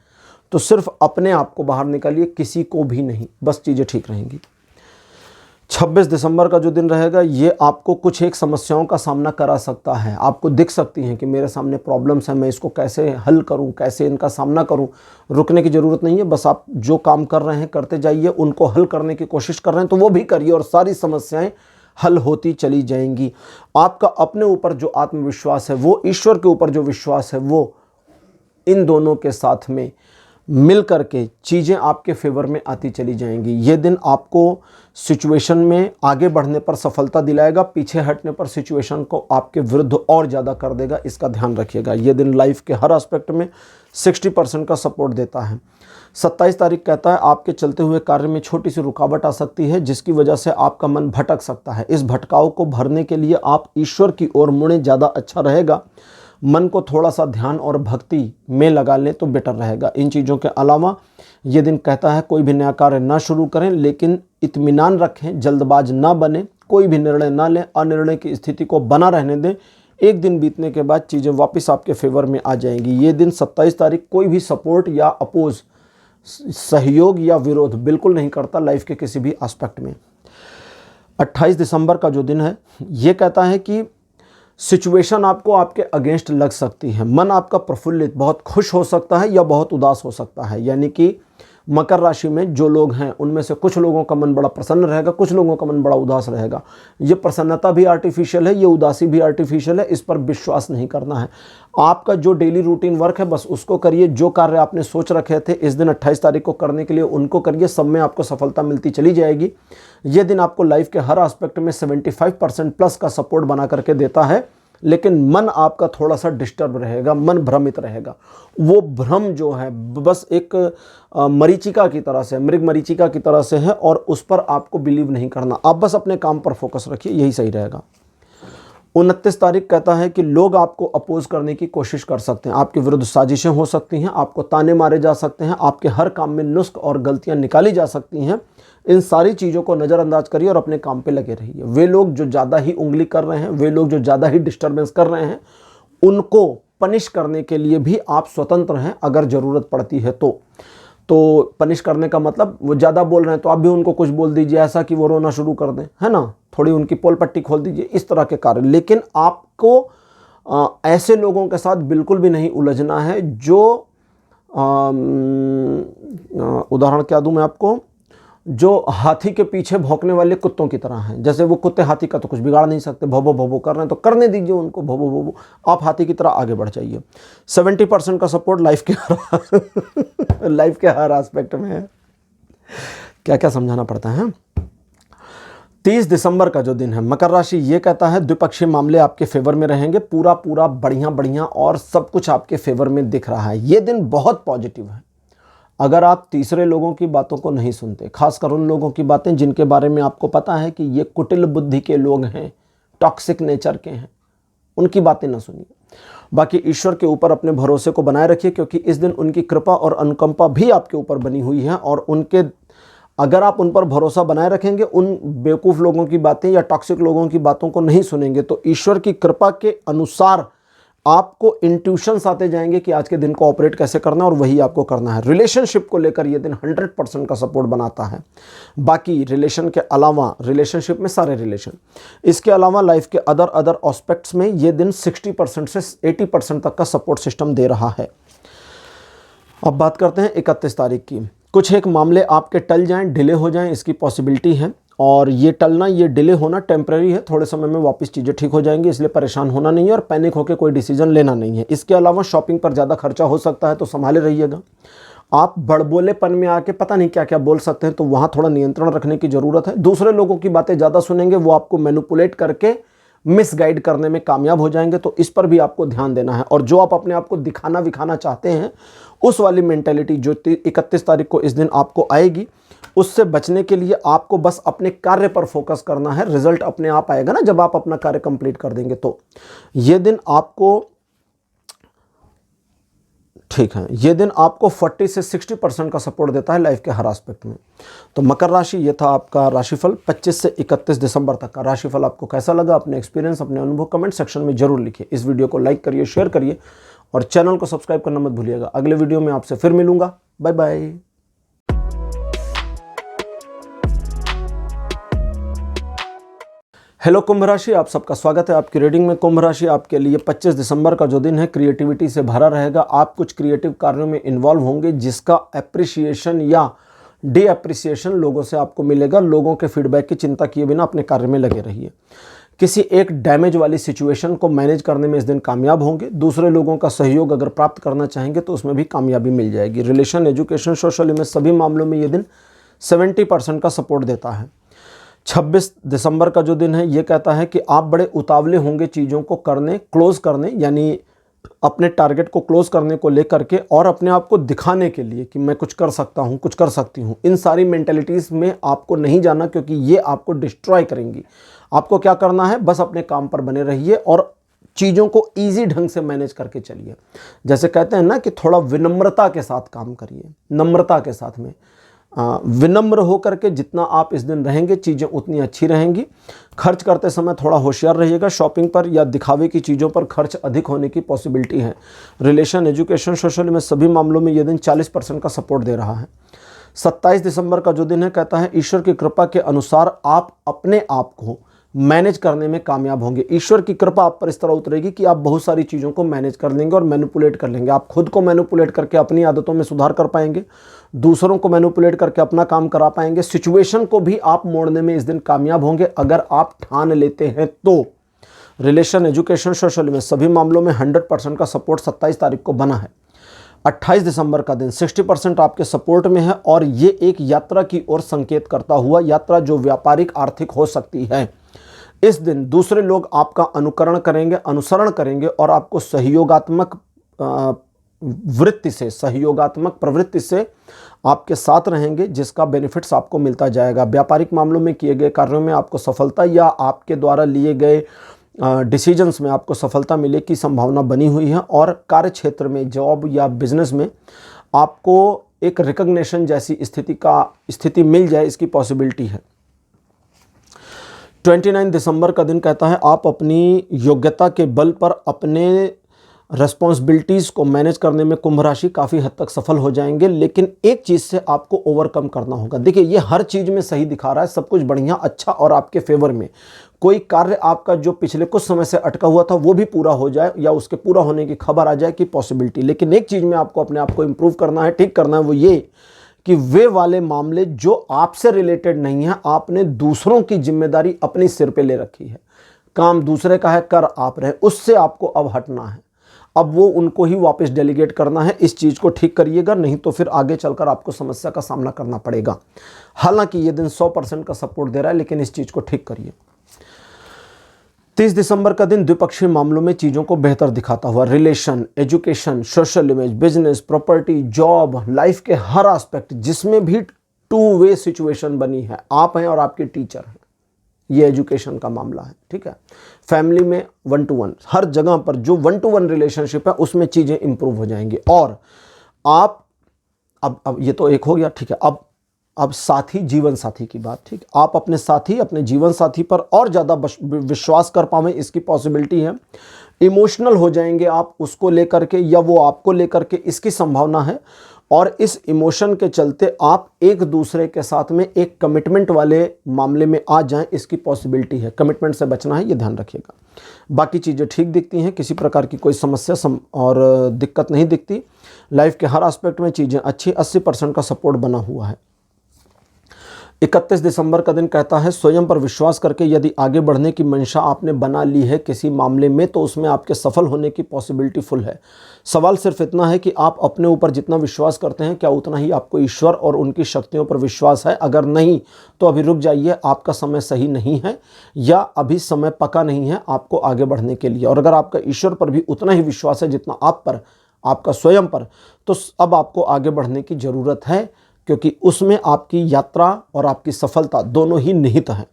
[SPEAKER 1] तो सिर्फ अपने आप को बाहर निकालिए, किसी को भी नहीं, बस चीज़ें ठीक रहेंगी। 26 दिसंबर का जो दिन रहेगा ये आपको कुछ एक समस्याओं का सामना करा सकता है। आपको दिख सकती हैं कि मेरे सामने प्रॉब्लम्स हैं, मैं इसको कैसे हल करूं, कैसे इनका सामना करूं। रुकने की ज़रूरत नहीं है, बस आप जो काम कर रहे हैं करते जाइए, उनको हल करने की कोशिश कर रहे हैं तो वो भी करिए और सारी समस्याएं हल होती चली जाएंगी। आपका अपने ऊपर जो आत्मविश्वास है, वो ईश्वर के ऊपर जो विश्वास है, वो इन दोनों के साथ में मिल करके चीज़ें आपके फेवर में आती चली जाएंगी। ये दिन आपको सिचुएशन में आगे बढ़ने पर सफलता दिलाएगा, पीछे हटने पर सिचुएशन को आपके विरुद्ध और ज़्यादा कर देगा, इसका ध्यान रखिएगा। ये दिन लाइफ के हर एस्पेक्ट में 60% का सपोर्ट देता है। 27 तारीख कहता है आपके चलते हुए कार्य में छोटी सी रुकावट आ सकती है, जिसकी वजह से आपका मन भटक सकता है। इस भटकाव को भरने के लिए आप ईश्वर की ओर मुड़े, ज़्यादा अच्छा रहेगा। मन को थोड़ा सा ध्यान और भक्ति में लगा लें तो बेटर रहेगा। इन चीज़ों के अलावा ये दिन कहता है कोई भी नया कार्य ना शुरू करें, लेकिन इत्मीनान रखें, जल्दबाज ना बने, कोई भी निर्णय ना लें, अनिर्णय की स्थिति को बना रहने दें। एक दिन बीतने के बाद चीज़ें वापस आपके फेवर में आ जाएंगी। ये दिन 27 तारीख कोई भी सपोर्ट या अपोज, सहयोग या विरोध बिल्कुल नहीं करता लाइफ के किसी भी एस्पेक्ट में। 28 दिसंबर का जो दिन है ये कहता है कि सिचुएशन आपको आपके अगेंस्ट लग सकती है। मन आपका प्रफुल्लित, बहुत खुश हो सकता है या बहुत उदास हो सकता है। यानी कि मकर राशि में जो लोग हैं उनमें से कुछ लोगों का मन बड़ा प्रसन्न रहेगा, कुछ लोगों का मन बड़ा उदास रहेगा। ये प्रसन्नता भी आर्टिफिशियल है, ये उदासी भी आर्टिफिशियल है, इस पर विश्वास नहीं करना है। आपका जो डेली रूटीन वर्क है बस उसको करिए। जो कार्य आपने सोच रखे थे इस दिन 28 तारीख को करने के लिए, उनको करिए। सब में आपको सफलता मिलती चली जाएगी। ये दिन आपको लाइफ के हर एस्पेक्ट में 75% प्लस का सपोर्ट बना करके देता है, लेकिन मन आपका थोड़ा सा डिस्टर्ब रहेगा, मन भ्रमित रहेगा। वो भ्रम जो है बस एक मरीचिका की तरह से, मृग मरीचिका की तरह से है और उस पर आपको बिलीव नहीं करना। आप बस अपने काम पर फोकस रखिए, यही सही रहेगा। 29 तारीख कहता है कि लोग आपको अपोज करने की कोशिश कर सकते हैं, आपके विरुद्ध साजिशें हो सकती हैं, आपको ताने मारे जा सकते हैं, आपके हर काम में नुस्ख और गलतियां निकाली जा सकती हैं। इन सारी चीज़ों को नज़रअंदाज करिए और अपने काम पे लगे रहिए। वे लोग जो ज़्यादा ही उंगली कर रहे हैं, वे लोग जो ज़्यादा ही डिस्टर्बेंस कर रहे हैं, उनको पनिश करने के लिए भी आप स्वतंत्र हैं अगर ज़रूरत पड़ती है तो पनिश करने का मतलब, वो ज़्यादा बोल रहे हैं तो आप भी उनको कुछ बोल दीजिए ऐसा कि वो रोना शुरू कर दें, है ना, थोड़ी उनकी पोल पट्टी खोल दीजिए, इस तरह के कार्य। लेकिन आपको ऐसे लोगों के साथ बिल्कुल भी नहीं उलझना है जो उदाहरण क्या दूं मैं आपको, जो हाथी के पीछे भौंकने वाले कुत्तों की तरह हैं। जैसे वो कुत्ते हाथी का तो कुछ बिगाड़ नहीं सकते, भोबो भोबो कर रहे हैं तो करने दीजिए उनको, भोबो भोबो, आप हाथी की तरह आगे बढ़ जाइए। 70% का सपोर्ट लाइफ के हर एस्पेक्ट में है। क्या क्या समझाना पड़ता है। 30 दिसंबर का जो दिन है मकर राशि, ये कहता है द्विपक्षीय मामले आपके फेवर में रहेंगे, पूरा बढ़िया और सब कुछ आपके फेवर में दिख रहा है। ये दिन बहुत पॉजिटिव है। अगर आप तीसरे लोगों की बातों को नहीं सुनते, खासकर उन लोगों की बातें जिनके बारे में आपको पता है कि ये कुटिल बुद्धि के लोग हैं, टॉक्सिक नेचर के हैं, उनकी बातें ना सुनिए। बाकी ईश्वर के ऊपर अपने भरोसे को बनाए रखिए, क्योंकि इस दिन उनकी कृपा और अनुकंपा भी आपके ऊपर बनी हुई है और अगर आप उन पर भरोसा बनाए रखेंगे, उन बेवकूफ़ लोगों की बातें या टॉक्सिक लोगों की बातों को नहीं सुनेंगे, तो ईश्वर की कृपा के अनुसार आपको इंट्यूशंस आते जाएंगे कि आज के दिन को ऑपरेट कैसे करना है और वही आपको करना है। रिलेशनशिप को लेकर ये दिन 100% का सपोर्ट बनाता है। बाकी रिलेशन के अलावा, रिलेशनशिप में सारे रिलेशन, इसके अलावा लाइफ के अदर एस्पेक्ट्स में ये दिन 60% से 80% तक का सपोर्ट सिस्टम दे रहा है। अब बात करते हैं 31 तारीख की। कुछ एक मामले आपके टल जाएं, डिले हो जाएं, इसकी पॉसिबिलिटी है। और ये टलना, ये डिले होना टेम्परेरी है, थोड़े समय में वापस चीज़ें ठीक हो जाएंगी, इसलिए परेशान होना नहीं है और पैनिक होकर कोई डिसीजन लेना नहीं है। इसके अलावा शॉपिंग पर ज़्यादा खर्चा हो सकता है, तो संभाले रहिएगा। आप बड़बोलेपन में आके पता नहीं क्या क्या बोल सकते हैं, तो वहाँ थोड़ा नियंत्रण रखने की ज़रूरत है। दूसरे लोगों की बातें ज़्यादा सुनेंगे, वो आपको मैनिपुलेट करके मिसगाइड करने में कामयाब हो जाएंगे, तो इस पर भी आपको ध्यान देना है। और जो आप अपने आप को दिखाना विखाना चाहते हैं, उस वाली मेंटेलिटी जो 31 तारीख को इस दिन आपको आएगी, उससे बचने के लिए आपको बस अपने कार्य पर फोकस करना है। रिजल्ट अपने आप आएगा ना जब आप अपना कार्य कंप्लीट कर देंगे। तो ये दिन आपको, ठीक है, ये दिन आपको 40 से 60% का सपोर्ट देता है लाइफ के हर एस्पेक्ट में। तो मकर राशि, ये था आपका राशिफल 25 से 31 दिसंबर तक का राशिफल। आपको कैसा लगा, अपने एक्सपीरियंस, अपने अनुभव कमेंट सेक्शन में जरूर लिखिए। इस वीडियो को लाइक करिए, शेयर करिए और चैनल को सब्सक्राइब करना मत भूलिएगा। अगले वीडियो में आपसे फिर मिलूंगा। Bye bye. हेलो कुंभ राशि, आप सबका स्वागत है आपकी रीडिंग में। कुंभ राशि आपके लिए 25 दिसंबर का जो दिन है, क्रिएटिविटी से भरा रहेगा। आप कुछ क्रिएटिव कार्यों में इन्वॉल्व होंगे जिसका एप्रिसिएशन या डे एप्रिसिएशन लोगों से आपको मिलेगा। लोगों के फीडबैक की चिंता किए बिना अपने कार्य में लगे रहिए। किसी एक डैमेज वाली सिचुएशन को मैनेज करने में इस दिन कामयाब होंगे। दूसरे लोगों का सहयोग अगर प्राप्त करना चाहेंगे तो उसमें भी कामयाबी मिल जाएगी। रिलेशन, एजुकेशन, सोशल में सभी मामलों में ये दिन 70% का सपोर्ट देता है। 26 दिसंबर का जो दिन है, ये कहता है कि आप बड़े उतावले होंगे चीज़ों को करने, क्लोज करने, यानी अपने टारगेट को क्लोज करने को लेकर के और अपने आप को दिखाने के लिए कि मैं कुछ कर सकता हूँ, कुछ कर सकती हूँ। इन सारी मेंटलिटीज़ में आपको नहीं जाना, क्योंकि ये आपको डिस्ट्रॉय करेंगी। आपको क्या करना है, बस अपने काम पर बने रहिए और चीज़ों को ईजी ढंग से मैनेज करके चलिए। जैसे कहते हैं ना कि थोड़ा विनम्रता के साथ काम करिए, नम्रता के साथ में विनम्र होकर के जितना आप इस दिन रहेंगे, चीज़ें उतनी अच्छी रहेंगी। खर्च करते समय थोड़ा होशियार रहिएगा। शॉपिंग पर या दिखावे की चीज़ों पर खर्च अधिक होने की पॉसिबिलिटी है। रिलेशन, एजुकेशन, सोशल में सभी मामलों में यह दिन 40% का सपोर्ट दे रहा है। 27 दिसंबर का जो दिन है, कहता है ईश्वर की कृपा के अनुसार आप अपने आप को मैनेज करने में कामयाब होंगे। ईश्वर की कृपा आप पर इस तरह उतरेगी कि आप बहुत सारी चीज़ों को मैनेज कर लेंगे और मैनिपुलेट कर लेंगे। आप खुद को मैनिपुलेट करके अपनी आदतों में सुधार कर पाएंगे, दूसरों को मैनिपुलेट करके अपना काम करा पाएंगे। सिचुएशन को भी आप मोड़ने में इस दिन कामयाब होंगे अगर आप ठान लेते हैं तो। रिलेशन, एजुकेशन, सोशल में सभी मामलों में 100% का सपोर्ट 27 तारीख को बना है। 28 दिसंबर का दिन 60% आपके सपोर्ट में है और ये एक यात्रा की ओर संकेत करता हुआ यात्रा जो व्यापारिक, आर्थिक हो सकती है। इस दिन दूसरे लोग आपका अनुकरण करेंगे, अनुसरण करेंगे और आपको सहयोगात्मक प्रवृत्ति से आपके साथ रहेंगे, जिसका बेनिफिट्स आपको मिलता जाएगा। व्यापारिक मामलों में किए गए कार्यों में आपको सफलता या आपके द्वारा लिए गए डिसीजंस में आपको सफलता मिले की संभावना बनी हुई है। और कार्य क्षेत्र में, जॉब या बिजनेस में आपको एक रिकग्निशन जैसी स्थिति मिल जाए, इसकी पॉसिबिलिटी है। 29 दिसंबर का दिन कहता है आप अपनी योग्यता के बल पर अपने रेस्पॉन्सिबिलिटीज़ को मैनेज करने में कुंभ राशि काफ़ी हद तक सफल हो जाएंगे, लेकिन एक चीज़ से आपको ओवरकम करना होगा। देखिए, ये हर चीज़ में सही दिखा रहा है, सब कुछ बढ़िया, अच्छा और आपके फेवर में। कोई कार्य आपका जो पिछले कुछ समय से अटका हुआ था वो भी पूरा हो जाए या उसके पूरा होने की खबर आ जाए की पॉसिबिलिटी। लेकिन एक चीज़ में आपको अपने आप को इम्प्रूव करना है, ठीक करना है, वो ये कि वे वाले मामले जो आपसे रिलेटेड नहीं है, आपने दूसरों की जिम्मेदारी अपने सिर पे ले रखी है। काम दूसरे का है, कर आप रहे, उससे आपको अब हटना है। अब वो उनको ही वापस डेलीगेट करना है। इस चीज़ को ठीक करिएगा, नहीं तो फिर आगे चलकर आपको समस्या का सामना करना पड़ेगा। हालांकि ये दिन 100% का सपोर्ट दे रहा है, लेकिन इस चीज़ को ठीक करिए। 30 दिसंबर का दिन द्विपक्षीय मामलों में चीज़ों को बेहतर दिखाता हुआ relation, education, social image, business, property, job, life के हर एस्पेक्ट जिसमें भी 2 वे सिचुएशन बनी है, आप हैं और आपके टीचर हैं, ये एजुकेशन का मामला है। ठीक है, फैमिली में 1 to 1, हर जगह पर जो 1 to 1 रिलेशनशिप है उसमें चीज़ें इंप्रूव हो जाएंगी। और आप अब ये तो एक हो गया, ठीक है। अब साथी, जीवन साथी की बात, ठीक। आप अपने साथी, अपने जीवन साथी पर और ज़्यादा विश्वास कर पाएं, इसकी पॉसिबिलिटी है। इमोशनल हो जाएंगे आप उसको लेकर के या वो आपको लेकर के, इसकी संभावना है। और इस इमोशन के चलते आप एक दूसरे के साथ में एक कमिटमेंट वाले मामले में आ जाएं, इसकी पॉसिबिलिटी है। कमिटमेंट से बचना है, ये ध्यान रखिएगा। बाकी चीज़ें ठीक दिखती हैं, किसी प्रकार की कोई समस्या और दिक्कत नहीं दिखती। लाइफ के हर एस्पेक्ट में चीज़ें अच्छी, 80% का सपोर्ट बना हुआ है। 31 दिसंबर का दिन कहता है स्वयं पर विश्वास करके यदि आगे बढ़ने की मंशा आपने बना ली है किसी मामले में तो उसमें आपके सफल होने की पॉसिबिलिटी फुल है। सवाल सिर्फ इतना है कि आप अपने ऊपर जितना विश्वास करते हैं क्या उतना ही आपको ईश्वर और उनकी शक्तियों पर विश्वास है। अगर नहीं तो अभी रुक जाइए, आपका समय सही नहीं है या अभी समय पका नहीं है आपको आगे बढ़ने के लिए। और अगर आपका ईश्वर पर भी उतना ही विश्वास है जितना आप पर, आपका स्वयं पर, तो अब आपको आगे बढ़ने की ज़रूरत है, क्योंकि उसमें आपकी यात्रा और आपकी सफलता दोनों ही निहित हैं।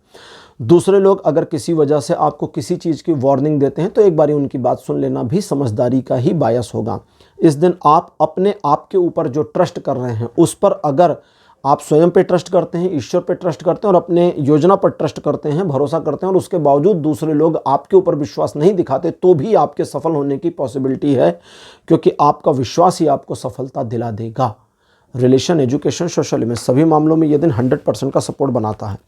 [SPEAKER 1] दूसरे लोग अगर किसी वजह से आपको किसी चीज़ की वार्निंग देते हैं तो एक बारी उनकी बात सुन लेना भी समझदारी का ही बायस होगा। इस दिन आप अपने आप के ऊपर जो ट्रस्ट कर रहे हैं उस पर, अगर आप स्वयं पे ट्रस्ट करते हैं, ईश्वर पे ट्रस्ट करते हैं और अपने योजना पर ट्रस्ट करते हैं, भरोसा करते हैं, और उसके बावजूद दूसरे लोग आपके ऊपर विश्वास नहीं दिखाते तो भी आपके सफल होने की पॉसिबिलिटी है, क्योंकि आपका विश्वास ही आपको सफलता दिला देगा। रिलेशन, एजुकेशन, सोशल में सभी मामलों में यह दिन 100% का सपोर्ट बनाता है।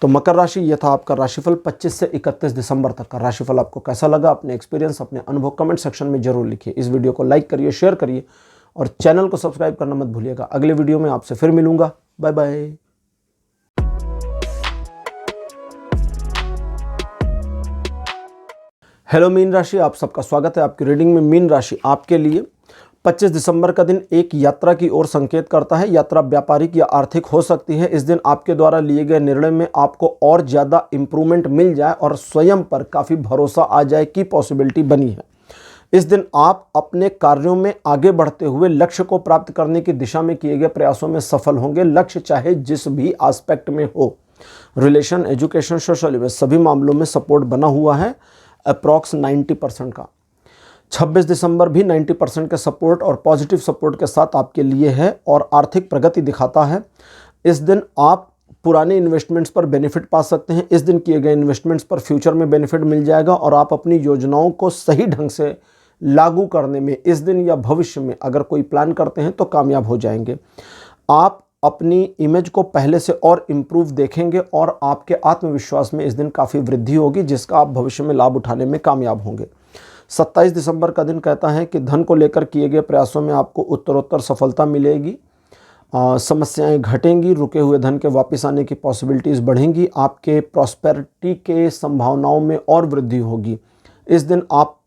[SPEAKER 1] तो मकर राशि, यह था आपका राशिफल 25 से 31 दिसंबर तक का। राशिफल आपको कैसा लगा, अपने एक्सपीरियंस, अपने अनुभव कमेंट सेक्शन में जरूर लिखिए। इस वीडियो को लाइक करिए, शेयर करिए और चैनल को सब्सक्राइब करना मत भूलिएगा। अगले वीडियो में आपसे फिर मिलूंगा। Bye bye. हेलो मीन राशि, आप सबका स्वागत है आपकी रीडिंग में। मीन राशि आपके लिए 25 दिसंबर का दिन एक यात्रा की ओर संकेत करता है। यात्रा व्यापारिक या आर्थिक हो सकती है। इस दिन आपके द्वारा लिए गए निर्णय में आपको और ज़्यादा इम्प्रूवमेंट मिल जाए और स्वयं पर काफ़ी भरोसा आ जाए की पॉसिबिलिटी बनी है। इस दिन आप अपने कार्यों में आगे बढ़ते हुए लक्ष्य को प्राप्त करने की दिशा में किए गए प्रयासों में सफल होंगे, लक्ष्य चाहे जिस भी एस्पेक्ट में हो। रिलेशन, एजुकेशन, सोशल में सभी मामलों में सपोर्ट बना हुआ है, अप्रॉक्स 90% का। 26 दिसंबर भी 90% के सपोर्ट और पॉजिटिव सपोर्ट के साथ आपके लिए है और आर्थिक प्रगति दिखाता है। इस दिन आप पुराने इन्वेस्टमेंट्स पर बेनिफिट पा सकते हैं। इस दिन किए गए इन्वेस्टमेंट्स पर फ्यूचर में बेनिफिट मिल जाएगा और आप अपनी योजनाओं को सही ढंग से लागू करने में इस दिन या भविष्य में अगर कोई प्लान करते हैं तो कामयाब हो जाएंगे। आप अपनी इमेज को पहले से और इम्प्रूव देखेंगे और आपके आत्मविश्वास में इस दिन काफ़ी वृद्धि होगी, जिसका आप भविष्य में लाभ उठाने में कामयाब होंगे। 27 दिसंबर का दिन कहता है कि धन को लेकर किए गए प्रयासों में आपको उत्तरोत्तर सफलता मिलेगी, समस्याएं घटेंगी, रुके हुए धन के वापस आने की पॉसिबिलिटीज़ बढ़ेंगी, आपके प्रॉस्पेरिटी के संभावनाओं में और वृद्धि होगी। इस दिन आप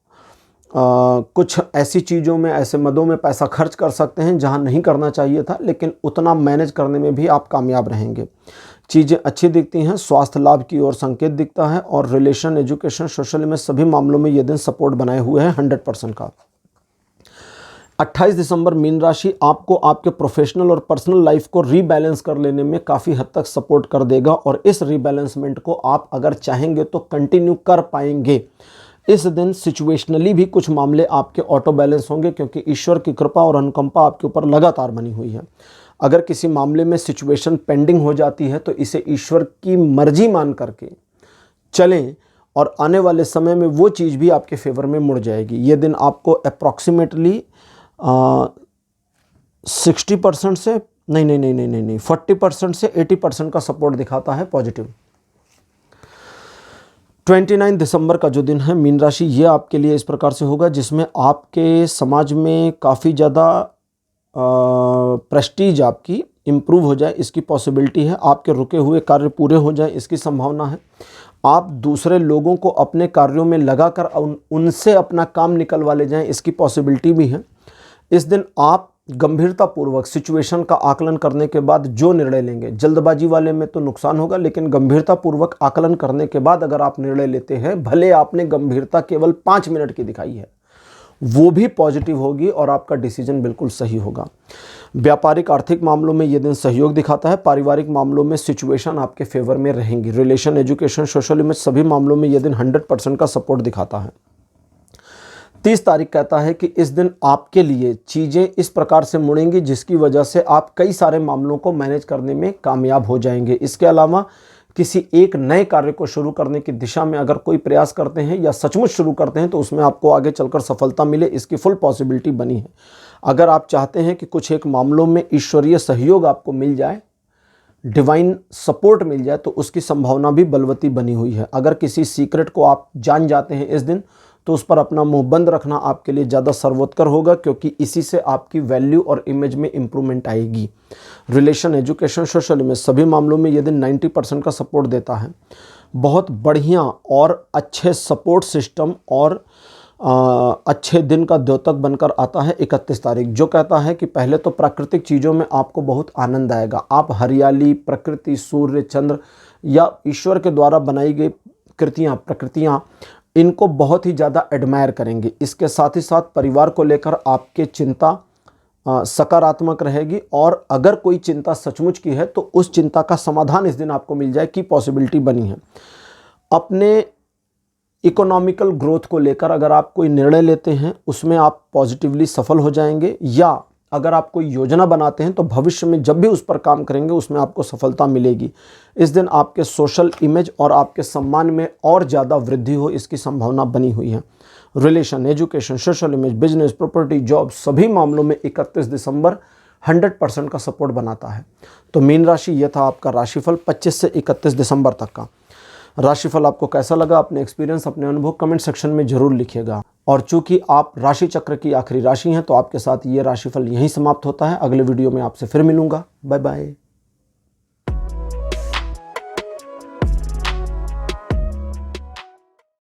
[SPEAKER 1] कुछ ऐसी चीज़ों में, ऐसे मदों में पैसा खर्च कर सकते हैं जहां नहीं करना चाहिए था, लेकिन उतना मैनेज करने में भी आप कामयाब रहेंगे। चीज़ें अच्छी दिखती हैं, स्वास्थ्य लाभ की ओर संकेत दिखता है और रिलेशन, एजुकेशन, सोशल में सभी मामलों में ये दिन सपोर्ट बनाए हुए हैं 100% का। 28 दिसंबर मीन राशि आपको आपके प्रोफेशनल और पर्सनल लाइफ को रीबैलेंस कर लेने में काफ़ी हद तक सपोर्ट कर देगा और इस रीबैलेंसमेंट को आप अगर चाहेंगे तो कंटिन्यू कर पाएंगे। इस दिन सिचुएशनली भी कुछ मामले आपके ऑटो बैलेंस होंगे, क्योंकि ईश्वर की कृपा और अनुकंपा आपके ऊपर लगातार बनी हुई है। अगर किसी मामले में सिचुएशन पेंडिंग हो जाती है तो इसे ईश्वर की मर्जी मान करके चलें और आने वाले समय में वो चीज़ भी आपके फेवर में मुड़ जाएगी। ये दिन आपको अप्रॉक्सीमेटली 60% से नहीं 40% से 80% का सपोर्ट दिखाता है पॉजिटिव। 29 दिसंबर का जो दिन है मीन राशि, ये आपके लिए इस प्रकार से होगा जिसमें आपके समाज में काफ़ी ज़्यादा प्रेस्टीज आपकी इम्प्रूव हो जाए, इसकी पॉसिबिलिटी है। आपके रुके हुए कार्य पूरे हो जाए, इसकी संभावना है। आप दूसरे लोगों को अपने कार्यों में लगाकर उनसे अपना काम निकलवा ले जाएं, इसकी पॉसिबिलिटी भी है। इस दिन आप गंभीरतापूर्वक सिचुएशन का आकलन करने के बाद जो निर्णय लेंगे, जल्दबाजी वाले में तो नुकसान होगा, लेकिन गंभीरतापूर्वक आकलन करने के बाद अगर आप निर्णय लेते हैं, भले आपने गंभीरता केवल 5 मिनट की दिखाई है, वो भी पॉजिटिव होगी और आपका डिसीजन बिल्कुल सही होगा। व्यापारिक आर्थिक मामलों में ये दिन सहयोग दिखाता है। पारिवारिक मामलों में सिचुएशन आपके फेवर में रहेंगी। रिलेशन, एजुकेशन, सोशल में सभी मामलों में ये दिन 100% का सपोर्ट दिखाता है। 30 तारीख कहता है कि इस दिन आपके लिए चीज़ें इस प्रकार से मुड़ेंगी जिसकी वजह से आप कई सारे मामलों को मैनेज करने में कामयाब हो जाएंगे। इसके अलावा किसी एक नए कार्य को शुरू करने की दिशा में अगर कोई प्रयास करते हैं या सचमुच शुरू करते हैं तो उसमें आपको आगे चलकर सफलता मिले, इसकी फुल पॉसिबिलिटी बनी है। अगर आप चाहते हैं कि कुछ एक मामलों में ईश्वरीय सहयोग आपको मिल जाए, डिवाइन सपोर्ट मिल जाए, तो उसकी संभावना भी बलवती बनी हुई है। अगर किसी सीक्रेट को आप जान जाते हैं इस दिन, तो उस पर अपना मुंह बंद रखना आपके लिए ज़्यादा सर्वोत्तर होगा, क्योंकि इसी से आपकी वैल्यू और इमेज में इम्प्रूवमेंट आएगी। रिलेशन, एजुकेशन, सोशल इमेज सभी मामलों में यदि 90% का सपोर्ट देता है, बहुत बढ़िया और अच्छे सपोर्ट सिस्टम और अच्छे दिन का द्योतक बनकर आता है 31 तारीख, जो कहता है कि पहले तो प्राकृतिक चीज़ों में आपको बहुत आनंद आएगा। आप हरियाली, प्रकृति, सूर्य, चंद्र या ईश्वर के द्वारा बनाई गई कृतियाँ, प्रकृतियाँ, इनको बहुत ही ज़्यादा एडमायर करेंगे। इसके साथ ही साथ परिवार को लेकर आपके चिंता सकारात्मक रहेगी, और अगर कोई चिंता सचमुच की है तो उस चिंता का समाधान इस दिन आपको मिल जाए की पॉसिबिलिटी बनी है। अपने इकोनॉमिकल ग्रोथ को लेकर अगर आप कोई निर्णय लेते हैं उसमें आप पॉजिटिवली सफल हो जाएंगे, या अगर आप कोई योजना बनाते हैं तो भविष्य में जब भी उस पर काम करेंगे उसमें आपको सफलता मिलेगी। इस दिन आपके सोशल इमेज और आपके सम्मान में और ज़्यादा वृद्धि हो, इसकी संभावना बनी हुई है। Relation, education, social image, business, property, job सभी मामलों में 31 दिसंबर 100% का सपोर्ट बनाता है। तो मीन राशि, यह था आपका राशिफल 25 से 31 दिसंबर तक का। राशिफल आपको कैसा लगा, अपने एक्सपीरियंस, अपने अनुभव कमेंट सेक्शन में जरूर लिखिएगा। और चूंकि आप राशि चक्र की आखिरी राशि हैं, तो आपके साथ ये राशिफल यहीं समाप्त होता है। अगले वीडियो में आपसे फिर मिलूंगा। Bye bye.